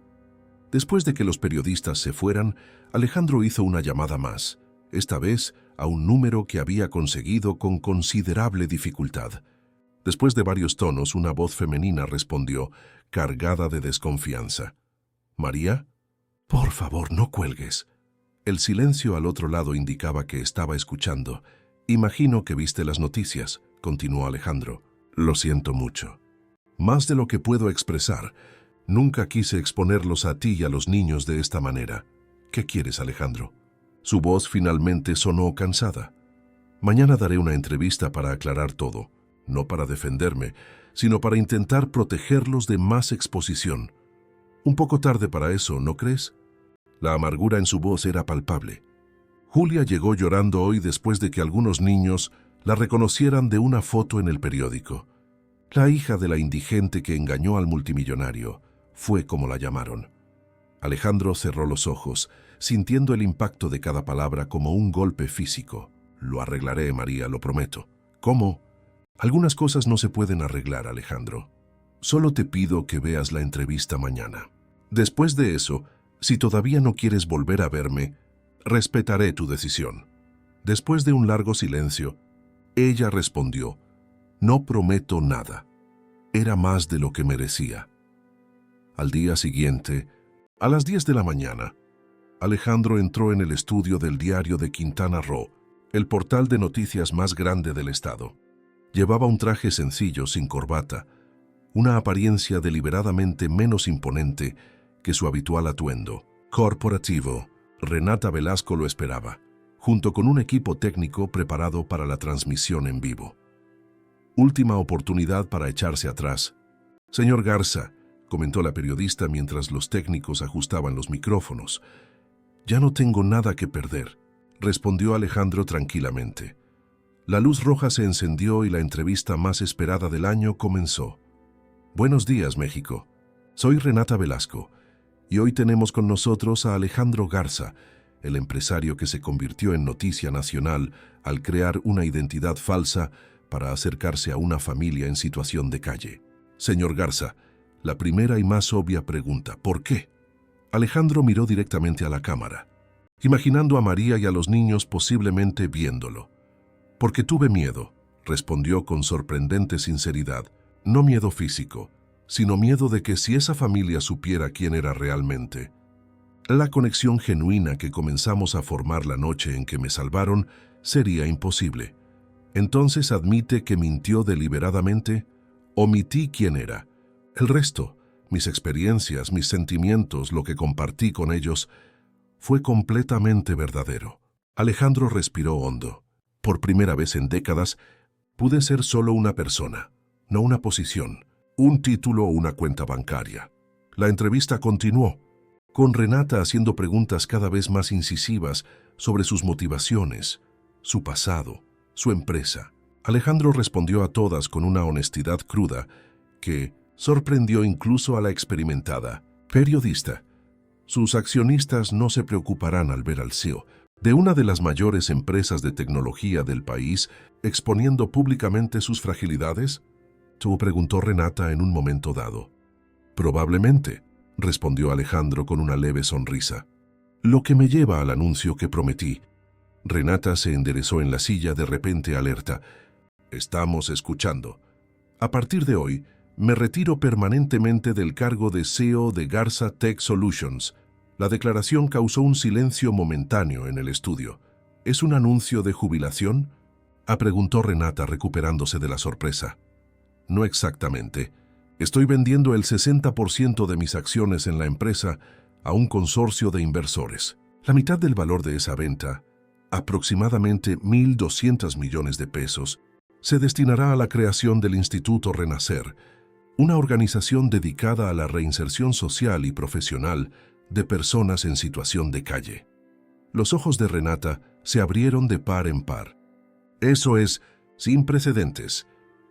Después de que los periodistas se fueran, Alejandro hizo una llamada más, esta vez a un número que había conseguido con considerable dificultad. Después de varios tonos, una voz femenina respondió, cargada de desconfianza. «¿María? Por favor, no cuelgues». El silencio al otro lado indicaba que estaba escuchando. «Imagino que viste las noticias», continuó Alejandro. «Lo siento mucho. Más de lo que puedo expresar. Nunca quise exponerlos a ti y a los niños de esta manera. ¿Qué quieres, Alejandro?» Su voz finalmente sonó cansada. «Mañana daré una entrevista para aclarar todo, no para defenderme, sino para intentar protegerlos de más exposición. Un poco tarde para eso, ¿no crees?» La amargura en su voz era palpable. Julia llegó llorando hoy después de que algunos niños la reconocieran de una foto en el periódico. La hija de la indigente que engañó al multimillonario, fue como la llamaron. Alejandro cerró los ojos, sintiendo el impacto de cada palabra como un golpe físico. «Lo arreglaré, María, lo prometo». «¿Cómo?» «Algunas cosas no se pueden arreglar, Alejandro. Solo te pido que veas la entrevista mañana. Después de eso, si todavía no quieres volver a verme, respetaré tu decisión». Después de un largo silencio, ella respondió, «No prometo nada». Era más de lo que merecía. Al día siguiente, a las 10 de la mañana, Alejandro entró en el estudio del diario de Quintana Roo, el portal de noticias más grande del estado. Llevaba un traje sencillo, sin corbata, una apariencia deliberadamente menos imponente que su habitual atuendo. Corporativo, Renata Velasco lo esperaba, junto con un equipo técnico preparado para la transmisión en vivo. Última oportunidad para echarse atrás. «Señor Garza», comentó la periodista mientras los técnicos ajustaban los micrófonos. «Ya no tengo nada que perder», respondió Alejandro tranquilamente. La luz roja se encendió y la entrevista más esperada del año comenzó. «Buenos días, México. Soy Renata Velasco, y hoy tenemos con nosotros a Alejandro Garza, el empresario que se convirtió en noticia nacional al crear una identidad falsa para acercarse a una familia en situación de calle. Señor Garza, la primera y más obvia pregunta, ¿por qué?» Alejandro miró directamente a la cámara, imaginando a María y a los niños posiblemente viéndolo. «Porque tuve miedo», respondió con sorprendente sinceridad. No miedo físico, sino miedo de que si esa familia supiera quién era realmente, la conexión genuina que comenzamos a formar la noche en que me salvaron sería imposible. Entonces admite que mintió deliberadamente. Omití quién era. El resto, mis experiencias, mis sentimientos, lo que compartí con ellos, fue completamente verdadero. Alejandro respiró hondo. Por primera vez en décadas, pude ser solo una persona, no una posición, un título o una cuenta bancaria. La entrevista continuó, con Renata haciendo preguntas cada vez más incisivas sobre sus motivaciones, su pasado, su empresa. Alejandro respondió a todas con una honestidad cruda que sorprendió incluso a la experimentada periodista. Sus accionistas no se preocuparán al ver al CEO de una de las mayores empresas de tecnología del país exponiendo públicamente sus fragilidades, preguntó Renata en un momento dado. Probablemente, respondió Alejandro con una leve sonrisa. Lo que me lleva al anuncio que prometí. Renata se enderezó en la silla de repente alerta. Estamos escuchando. A partir de hoy, me retiro permanentemente del cargo de CEO de Garza Tech Solutions. La declaración causó un silencio momentáneo en el estudio. ¿Es un anuncio de jubilación?, preguntó Renata recuperándose de la sorpresa. No exactamente. Estoy vendiendo el 60% de mis acciones en la empresa a un consorcio de inversores. La mitad del valor de esa venta, aproximadamente 1.200 millones de pesos, se destinará a la creación del Instituto Renacer, una organización dedicada a la reinserción social y profesional de personas en situación de calle. Los ojos de Renata se abrieron de par en par. Eso es sin precedentes.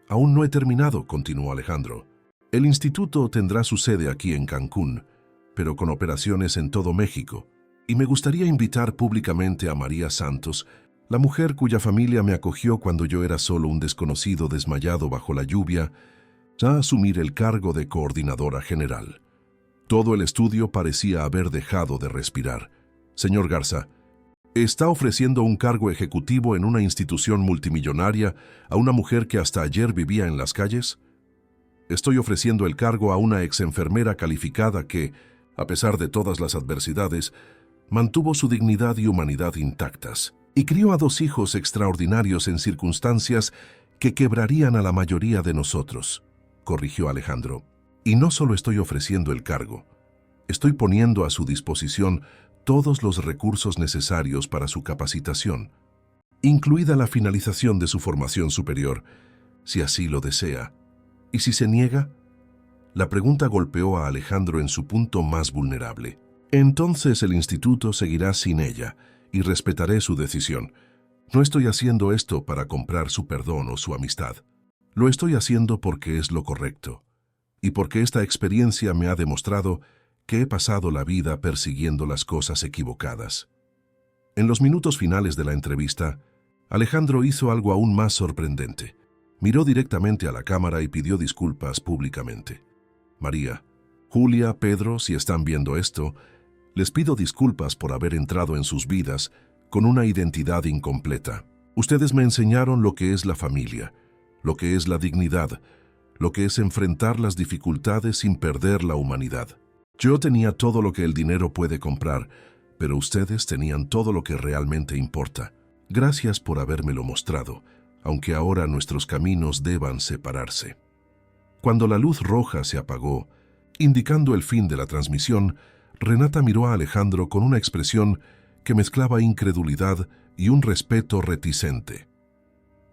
Aún no he terminado, continuó Alejandro. El instituto tendrá su sede aquí en Cancún, pero con operaciones en todo México, y me gustaría invitar públicamente a María Santos, la mujer cuya familia me acogió cuando yo era solo un desconocido desmayado bajo la lluvia, a asumir el cargo de coordinadora general. Todo el estudio parecía haber dejado de respirar. Señor Garza, ¿está ofreciendo un cargo ejecutivo en una institución multimillonaria a una mujer que hasta ayer vivía en las calles? Estoy ofreciendo el cargo a una exenfermera calificada que, a pesar de todas las adversidades, mantuvo su dignidad y humanidad intactas y crió a 2 hijos extraordinarios en circunstancias que quebrarían a la mayoría de nosotros, corrigió Alejandro. Y no solo estoy ofreciendo el cargo, estoy poniendo a su disposición todos los recursos necesarios para su capacitación, incluida la finalización de su formación superior, si así lo desea. ¿Y si se niega? La pregunta golpeó a Alejandro en su punto más vulnerable. Entonces el instituto seguirá sin ella y respetaré su decisión. No estoy haciendo esto para comprar su perdón o su amistad. Lo estoy haciendo porque es lo correcto y porque esta experiencia me ha demostrado que he pasado la vida persiguiendo las cosas equivocadas. En los minutos finales de la entrevista, Alejandro hizo algo aún más sorprendente. Miró directamente a la cámara y pidió disculpas públicamente. María, Julia, Pedro, si están viendo esto, les pido disculpas por haber entrado en sus vidas con una identidad incompleta. Ustedes me enseñaron lo que es la familia, lo que es la dignidad, lo que es enfrentar las dificultades sin perder la humanidad. Yo tenía todo lo que el dinero puede comprar, pero ustedes tenían todo lo que realmente importa. Gracias por habérmelo mostrado, aunque ahora nuestros caminos deban separarse. Cuando la luz roja se apagó, indicando el fin de la transmisión, Renata miró a Alejandro con una expresión que mezclaba incredulidad y un respeto reticente.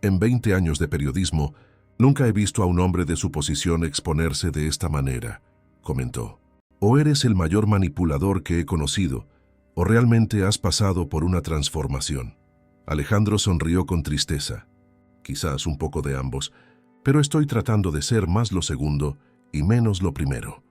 En 20 años de periodismo, nunca he visto a un hombre de su posición exponerse de esta manera, comentó. O eres el mayor manipulador que he conocido, o realmente has pasado por una transformación. Alejandro sonrió con tristeza. Quizás un poco de ambos, pero estoy tratando de ser más lo segundo y menos lo primero.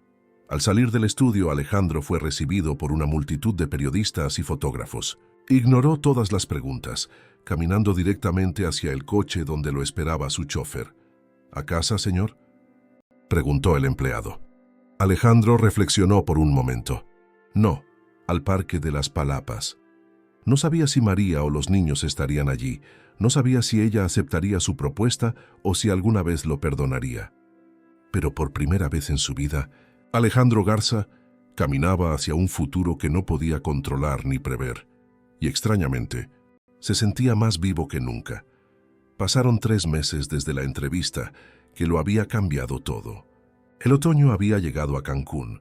Al salir del estudio, Alejandro fue recibido por una multitud de periodistas y fotógrafos. Ignoró todas las preguntas, caminando directamente hacia el coche donde lo esperaba su chofer. ¿A casa, señor?, preguntó el empleado. Alejandro reflexionó por un momento. No, al Parque de las Palapas. No sabía si María o los niños estarían allí. No sabía si ella aceptaría su propuesta o si alguna vez lo perdonaría. Pero por primera vez en su vida, Alejandro Garza caminaba hacia un futuro que no podía controlar ni prever, y extrañamente, se sentía más vivo que nunca. Pasaron 3 meses desde la entrevista que lo había cambiado todo. El otoño había llegado a Cancún,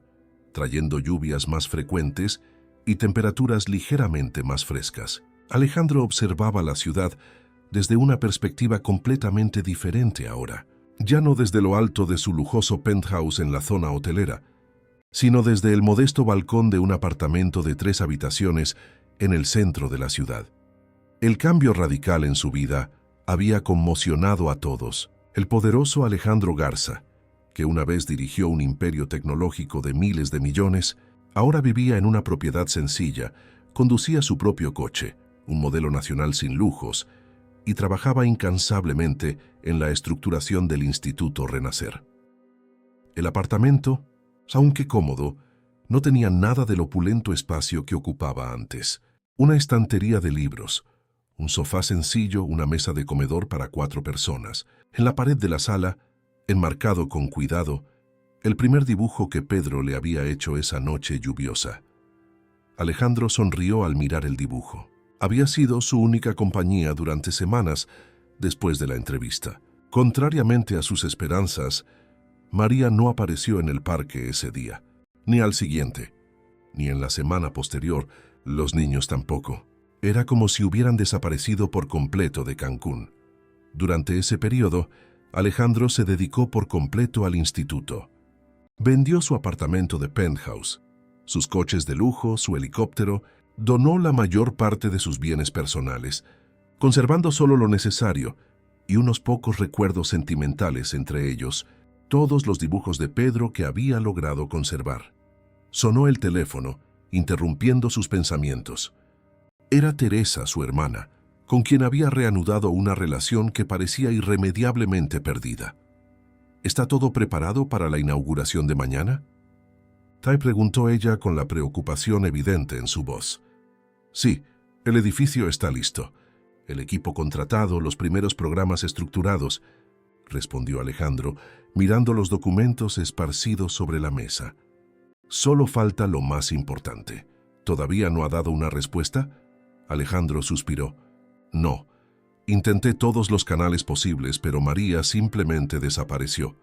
trayendo lluvias más frecuentes y temperaturas ligeramente más frescas. Alejandro observaba la ciudad desde una perspectiva completamente diferente ahora. Ya no desde lo alto de su lujoso penthouse en la zona hotelera, sino desde el modesto balcón de un apartamento de 3 habitaciones en el centro de la ciudad. El cambio radical en su vida había conmocionado a todos. El poderoso Alejandro Garza, que una vez dirigió un imperio tecnológico de miles de millones, ahora vivía en una propiedad sencilla, conducía su propio coche, un modelo nacional sin lujos, y trabajaba incansablemente en la estructuración del Instituto Renacer. El apartamento, aunque cómodo, no tenía nada del opulento espacio que ocupaba antes. Una estantería de libros, un sofá sencillo, una mesa de comedor para 4 personas. En la pared de la sala, enmarcado con cuidado, el primer dibujo que Pedro le había hecho esa noche lluviosa. Alejandro sonrió al mirar el dibujo. Había sido su única compañía durante semanas después de la entrevista. Contrariamente a sus esperanzas, María no apareció en el parque ese día, ni al siguiente, ni en la semana posterior, los niños tampoco. Era como si hubieran desaparecido por completo de Cancún. Durante ese periodo, Alejandro se dedicó por completo al instituto. Vendió su apartamento de penthouse, sus coches de lujo, su helicóptero, donó la mayor parte de sus bienes personales, conservando solo lo necesario y unos pocos recuerdos sentimentales, entre ellos todos los dibujos de Pedro que había logrado conservar. Sonó el teléfono, interrumpiendo sus pensamientos. Era Teresa, su hermana, con quien había reanudado una relación que parecía irremediablemente perdida. ¿Está todo preparado para la inauguración de mañana?, Tai preguntó ella con la preocupación evidente en su voz. Sí, el edificio está listo. El equipo contratado, los primeros programas estructurados, respondió Alejandro, mirando los documentos esparcidos sobre la mesa. Solo falta lo más importante. ¿Todavía no ha dado una respuesta? Alejandro suspiró. No. Intenté todos los canales posibles, pero María simplemente desapareció.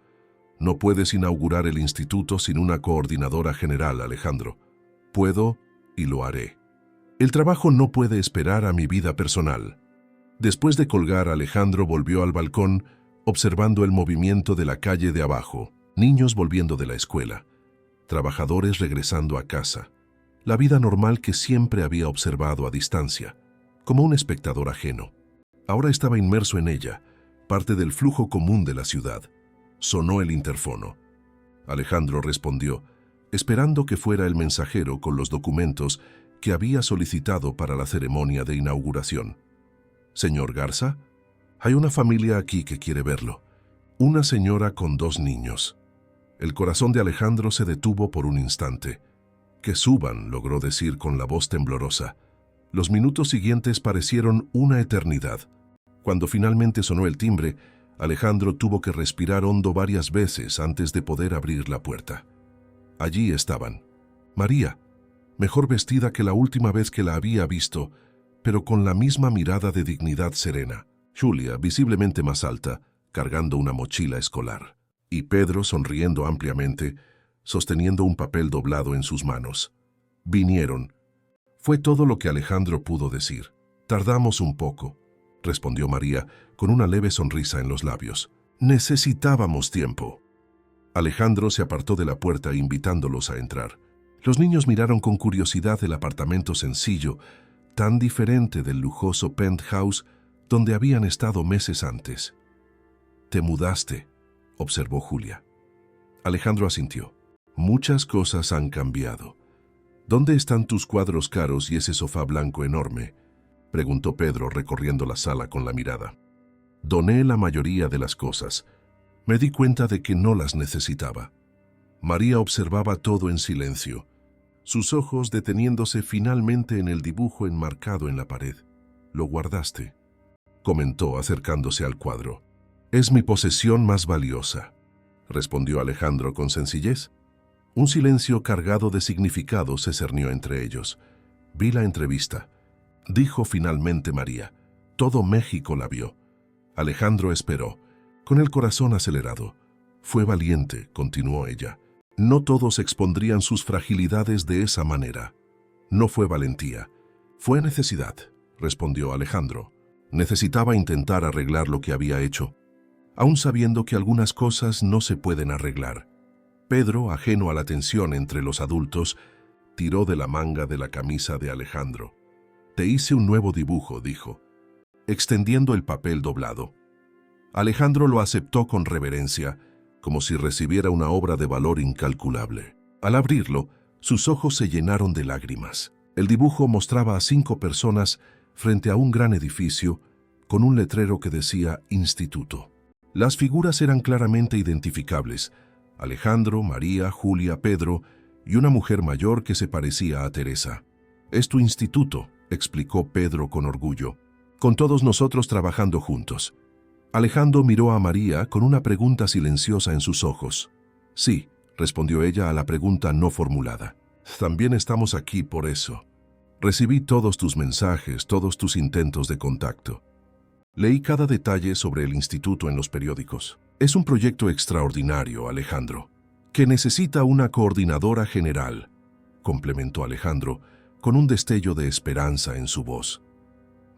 No puedes inaugurar el instituto sin una coordinadora general, Alejandro. Puedo y lo haré. El trabajo no puede esperar a mi vida personal. Después de colgar, Alejandro volvió al balcón, observando el movimiento de la calle de abajo, niños volviendo de la escuela, trabajadores regresando a casa, la vida normal que siempre había observado a distancia, como un espectador ajeno. Ahora estaba inmerso en ella, parte del flujo común de la ciudad. Sonó el interfono. Alejandro respondió, esperando que fuera el mensajero con los documentos que había solicitado para la ceremonia de inauguración. «Señor Garza, hay una familia aquí que quiere verlo. Una señora con 2 niños». El corazón de Alejandro se detuvo por un instante. «Que suban», logró decir con la voz temblorosa. Los minutos siguientes parecieron una eternidad. Cuando finalmente sonó el timbre, Alejandro tuvo que respirar hondo varias veces antes de poder abrir la puerta. Allí estaban. María, mejor vestida que la última vez que la había visto, pero con la misma mirada de dignidad serena. Julia, visiblemente más alta, cargando una mochila escolar. Y Pedro, sonriendo ampliamente, sosteniendo un papel doblado en sus manos. Vinieron. Fue todo lo que Alejandro pudo decir. «Tardamos un poco», respondió María, con una leve sonrisa en los labios. «Necesitábamos tiempo». Alejandro se apartó de la puerta invitándolos a entrar. Los niños miraron con curiosidad el apartamento sencillo, tan diferente del lujoso penthouse donde habían estado meses antes. «Te mudaste», observó Julia. Alejandro asintió. «Muchas cosas han cambiado. ¿Dónde están tus cuadros caros y ese sofá blanco enorme?», preguntó Pedro recorriendo la sala con la mirada. «Doné la mayoría de las cosas. Me di cuenta de que no las necesitaba». María observaba todo en silencio, sus ojos deteniéndose finalmente en el dibujo enmarcado en la pared. «Lo guardaste». comentó acercándose al cuadro. «Es mi posesión más valiosa», respondió Alejandro con sencillez. Un silencio cargado de significado se cernió entre ellos. «Vi la entrevista», dijo finalmente María. Todo México la vio. Alejandro esperó, con el corazón acelerado. «Fue valiente», continuó ella. «No todos expondrían sus fragilidades de esa manera. No fue valentía, fue necesidad», respondió Alejandro. Necesitaba intentar arreglar lo que había hecho, aun sabiendo que algunas cosas no se pueden arreglar. Pedro, ajeno a la tensión entre los adultos, tiró de la manga de la camisa de Alejandro. «Te hice un nuevo dibujo», dijo, extendiendo el papel doblado. Alejandro lo aceptó con reverencia, como si recibiera una obra de valor incalculable. Al abrirlo, sus ojos se llenaron de lágrimas. El dibujo mostraba a 5 personas frente a un gran edificio con un letrero que decía Instituto. Las figuras eran claramente identificables: Alejandro, María, Julia, Pedro y una mujer mayor que se parecía a Teresa. «Es tu instituto», explicó Pedro con orgullo, «con todos nosotros trabajando juntos». Alejandro miró a María con una pregunta silenciosa en sus ojos. «Sí», respondió ella a la pregunta no formulada. «También estamos aquí por eso. Recibí todos tus mensajes, todos tus intentos de contacto. Leí cada detalle sobre el instituto en los periódicos. Es un proyecto extraordinario, Alejandro, que necesita una coordinadora general», complementó Alejandro, con un destello de esperanza en su voz.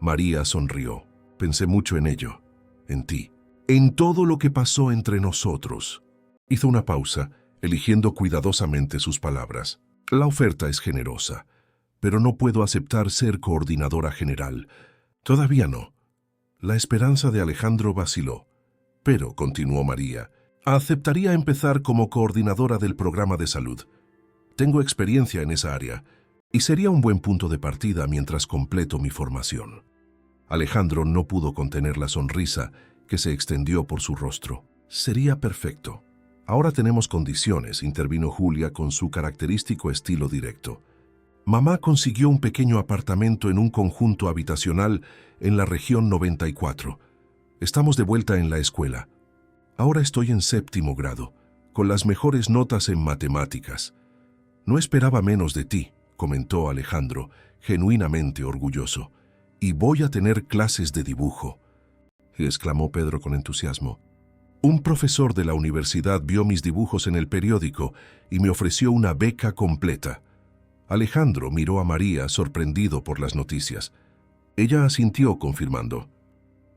María sonrió. «Pensé mucho en ello, en ti, en todo lo que pasó entre nosotros». Hizo una pausa, eligiendo cuidadosamente sus palabras. «La oferta es generosa, pero no puedo aceptar ser coordinadora general. Todavía no». La esperanza de Alejandro vaciló. «Pero», continuó María, «aceptaría empezar como coordinadora del programa de salud. Tengo experiencia en esa área y sería un buen punto de partida mientras completo mi formación». Alejandro no pudo contener la sonrisa que se extendió por su rostro. «Sería perfecto». «Ahora tenemos condiciones», intervino Julia con su característico estilo directo. «Mamá consiguió un pequeño apartamento en un conjunto habitacional en la región 94. Estamos de vuelta en la escuela. Ahora estoy en 7º grado, con las mejores notas en matemáticas. No esperaba menos de ti», comentó Alejandro, genuinamente orgulloso. «Y voy a tener clases de dibujo», exclamó Pedro con entusiasmo. «Un profesor de la universidad vio mis dibujos en el periódico y me ofreció una beca completa». Alejandro miró a María, sorprendido por las noticias. Ella asintió, confirmando: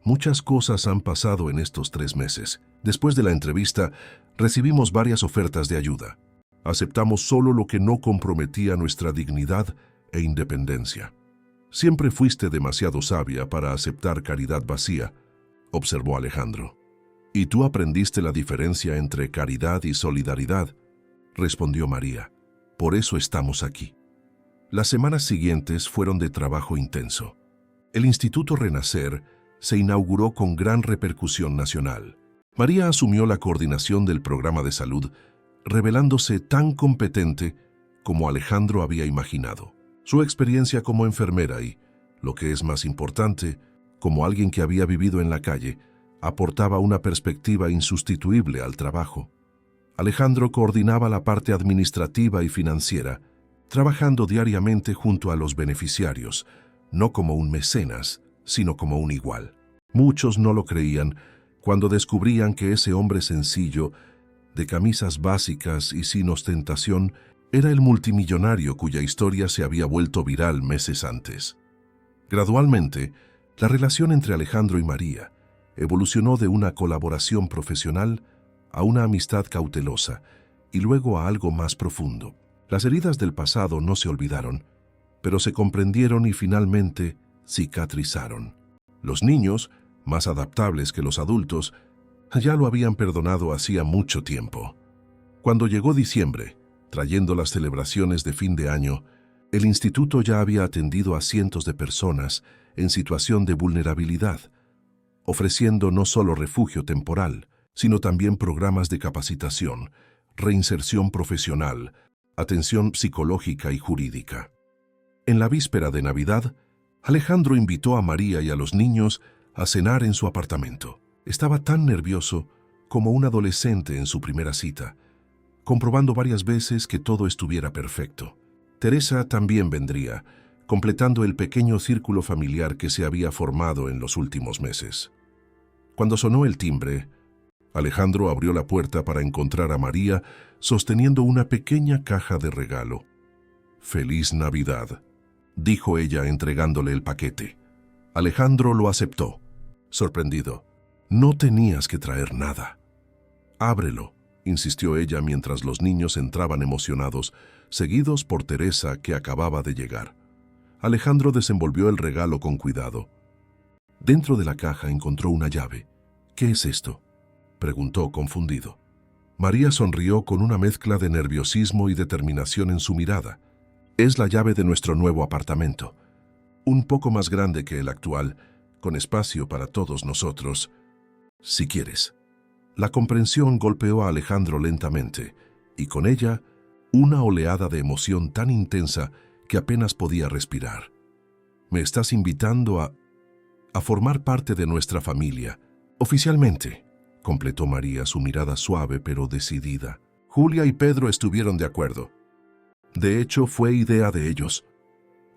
«Muchas cosas han pasado en estos 3 meses. Después de la entrevista, recibimos varias ofertas de ayuda. Aceptamos solo lo que no comprometía nuestra dignidad e independencia». «Siempre fuiste demasiado sabia para aceptar caridad vacía», observó Alejandro. «Y tú aprendiste la diferencia entre caridad y solidaridad», respondió María. «Por eso estamos aquí». Las semanas siguientes fueron de trabajo intenso. El Instituto Renacer se inauguró con gran repercusión nacional. María asumió la coordinación del programa de salud, revelándose tan competente como Alejandro había imaginado. Su experiencia como enfermera y, lo que es más importante, como alguien que había vivido en la calle, aportaba una perspectiva insustituible al trabajo. Alejandro coordinaba la parte administrativa y financiera, trabajando diariamente junto a los beneficiarios, no como un mecenas, sino como un igual. Muchos no lo creían cuando descubrían que ese hombre sencillo, de camisas básicas y sin ostentación, era el multimillonario cuya historia se había vuelto viral meses antes. Gradualmente, la relación entre Alejandro y María evolucionó de una colaboración profesional a una amistad cautelosa y luego a algo más profundo. Las heridas del pasado no se olvidaron, pero se comprendieron y finalmente cicatrizaron. Los niños, más adaptables que los adultos, ya lo habían perdonado hacía mucho tiempo. Cuando llegó diciembre, trayendo las celebraciones de fin de año, el instituto ya había atendido a cientos de personas en situación de vulnerabilidad, ofreciendo no solo refugio temporal, sino también programas de capacitación, reinserción profesional, atención psicológica y jurídica. En la víspera de Navidad, Alejandro invitó a María y a los niños a cenar en su apartamento. Estaba tan nervioso como un adolescente en su primera cita, comprobando varias veces que todo estuviera perfecto. Teresa también vendría, completando el pequeño círculo familiar que se había formado en los últimos meses. Cuando sonó el timbre, Alejandro abrió la puerta para encontrar a María sosteniendo una pequeña caja de regalo. «Feliz Navidad», dijo ella entregándole el paquete. Alejandro lo aceptó, sorprendido. «No tenías que traer nada». «Ábrelo», insistió ella mientras los niños entraban emocionados, seguidos por Teresa, que acababa de llegar. Alejandro desenvolvió el regalo con cuidado. Dentro de la caja encontró una llave. «¿Qué es esto?», preguntó confundido. María sonrió con una mezcla de nerviosismo y determinación en su mirada. «Es la llave de nuestro nuevo apartamento, un poco más grande que el actual, con espacio para todos nosotros, si quieres». La comprensión golpeó a Alejandro lentamente, y con ella una oleada de emoción tan intensa que apenas podía respirar. «Me estás invitando a formar parte de nuestra familia, oficialmente», completó María, su mirada suave pero decidida. Julia y Pedro estuvieron de acuerdo. De hecho, fue idea de ellos.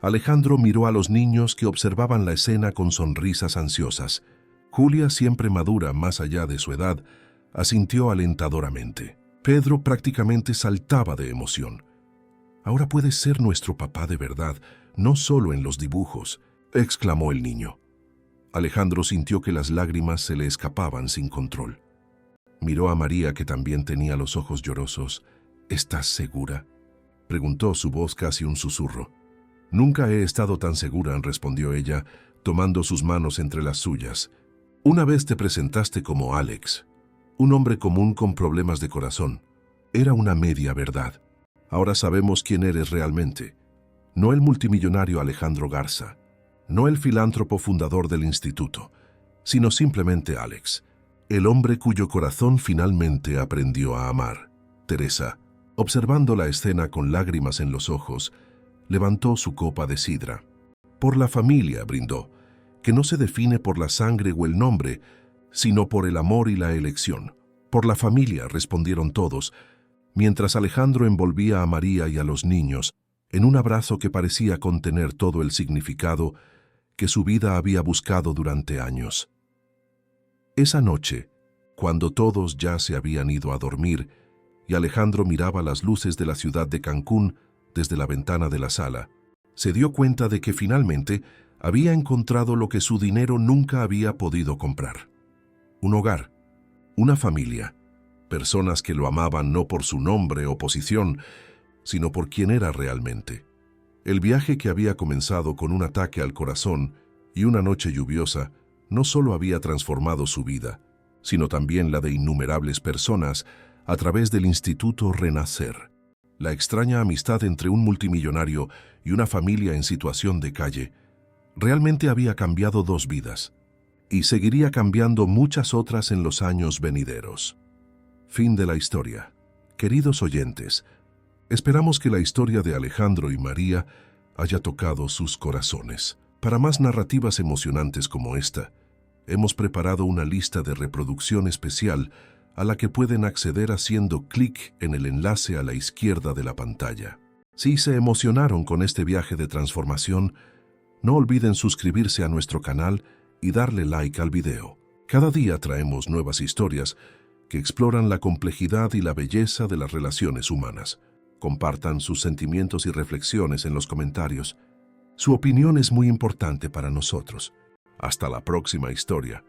Alejandro miró a los niños que observaban la escena con sonrisas ansiosas. Julia, siempre madura más allá de su edad, asintió alentadoramente. Pedro prácticamente saltaba de emoción. «Ahora puedes ser nuestro papá de verdad, no solo en los dibujos», exclamó el niño. Alejandro sintió que las lágrimas se le escapaban sin control. Miró a María, que también tenía los ojos llorosos. «¿Estás segura?», preguntó, su voz casi un susurro. «Nunca he estado tan segura», respondió ella, tomando sus manos entre las suyas. «Una vez te presentaste como Alex, un hombre común con problemas de corazón. Era una media verdad. Ahora sabemos quién eres realmente. No el multimillonario Alejandro Garza, no el filántropo fundador del instituto, sino simplemente Alex, el hombre cuyo corazón finalmente aprendió a amar». Teresa, observando la escena con lágrimas en los ojos, levantó su copa de sidra. «Por la familia», brindó, «que no se define por la sangre o el nombre, sino por el amor y la elección». «Por la familia», respondieron todos, mientras Alejandro envolvía a María y a los niños en un abrazo que parecía contener todo el significado que su vida había buscado durante años. Esa noche, cuando todos ya se habían ido a dormir y Alejandro miraba las luces de la ciudad de Cancún desde la ventana de la sala, se dio cuenta de que finalmente había encontrado lo que su dinero nunca había podido comprar: un hogar, una familia, personas que lo amaban no por su nombre o posición, sino por quien era realmente. El viaje, que había comenzado con un ataque al corazón y una noche lluviosa, no solo había transformado su vida, sino también la de innumerables personas a través del Instituto Renacer. La extraña amistad entre un multimillonario y una familia en situación de calle realmente había cambiado 2 vidas, y seguiría cambiando muchas otras en los años venideros. Fin de la historia. Queridos oyentes, esperamos que la historia de Alejandro y María haya tocado sus corazones. Para más narrativas emocionantes como esta, hemos preparado una lista de reproducción especial a la que pueden acceder haciendo clic en el enlace a la izquierda de la pantalla. Si se emocionaron con este viaje de transformación, no olviden suscribirse a nuestro canal y darle like al video. Cada día traemos nuevas historias que exploran la complejidad y la belleza de las relaciones humanas. Compartan sus sentimientos y reflexiones en los comentarios. Su opinión es muy importante para nosotros. Hasta la próxima historia.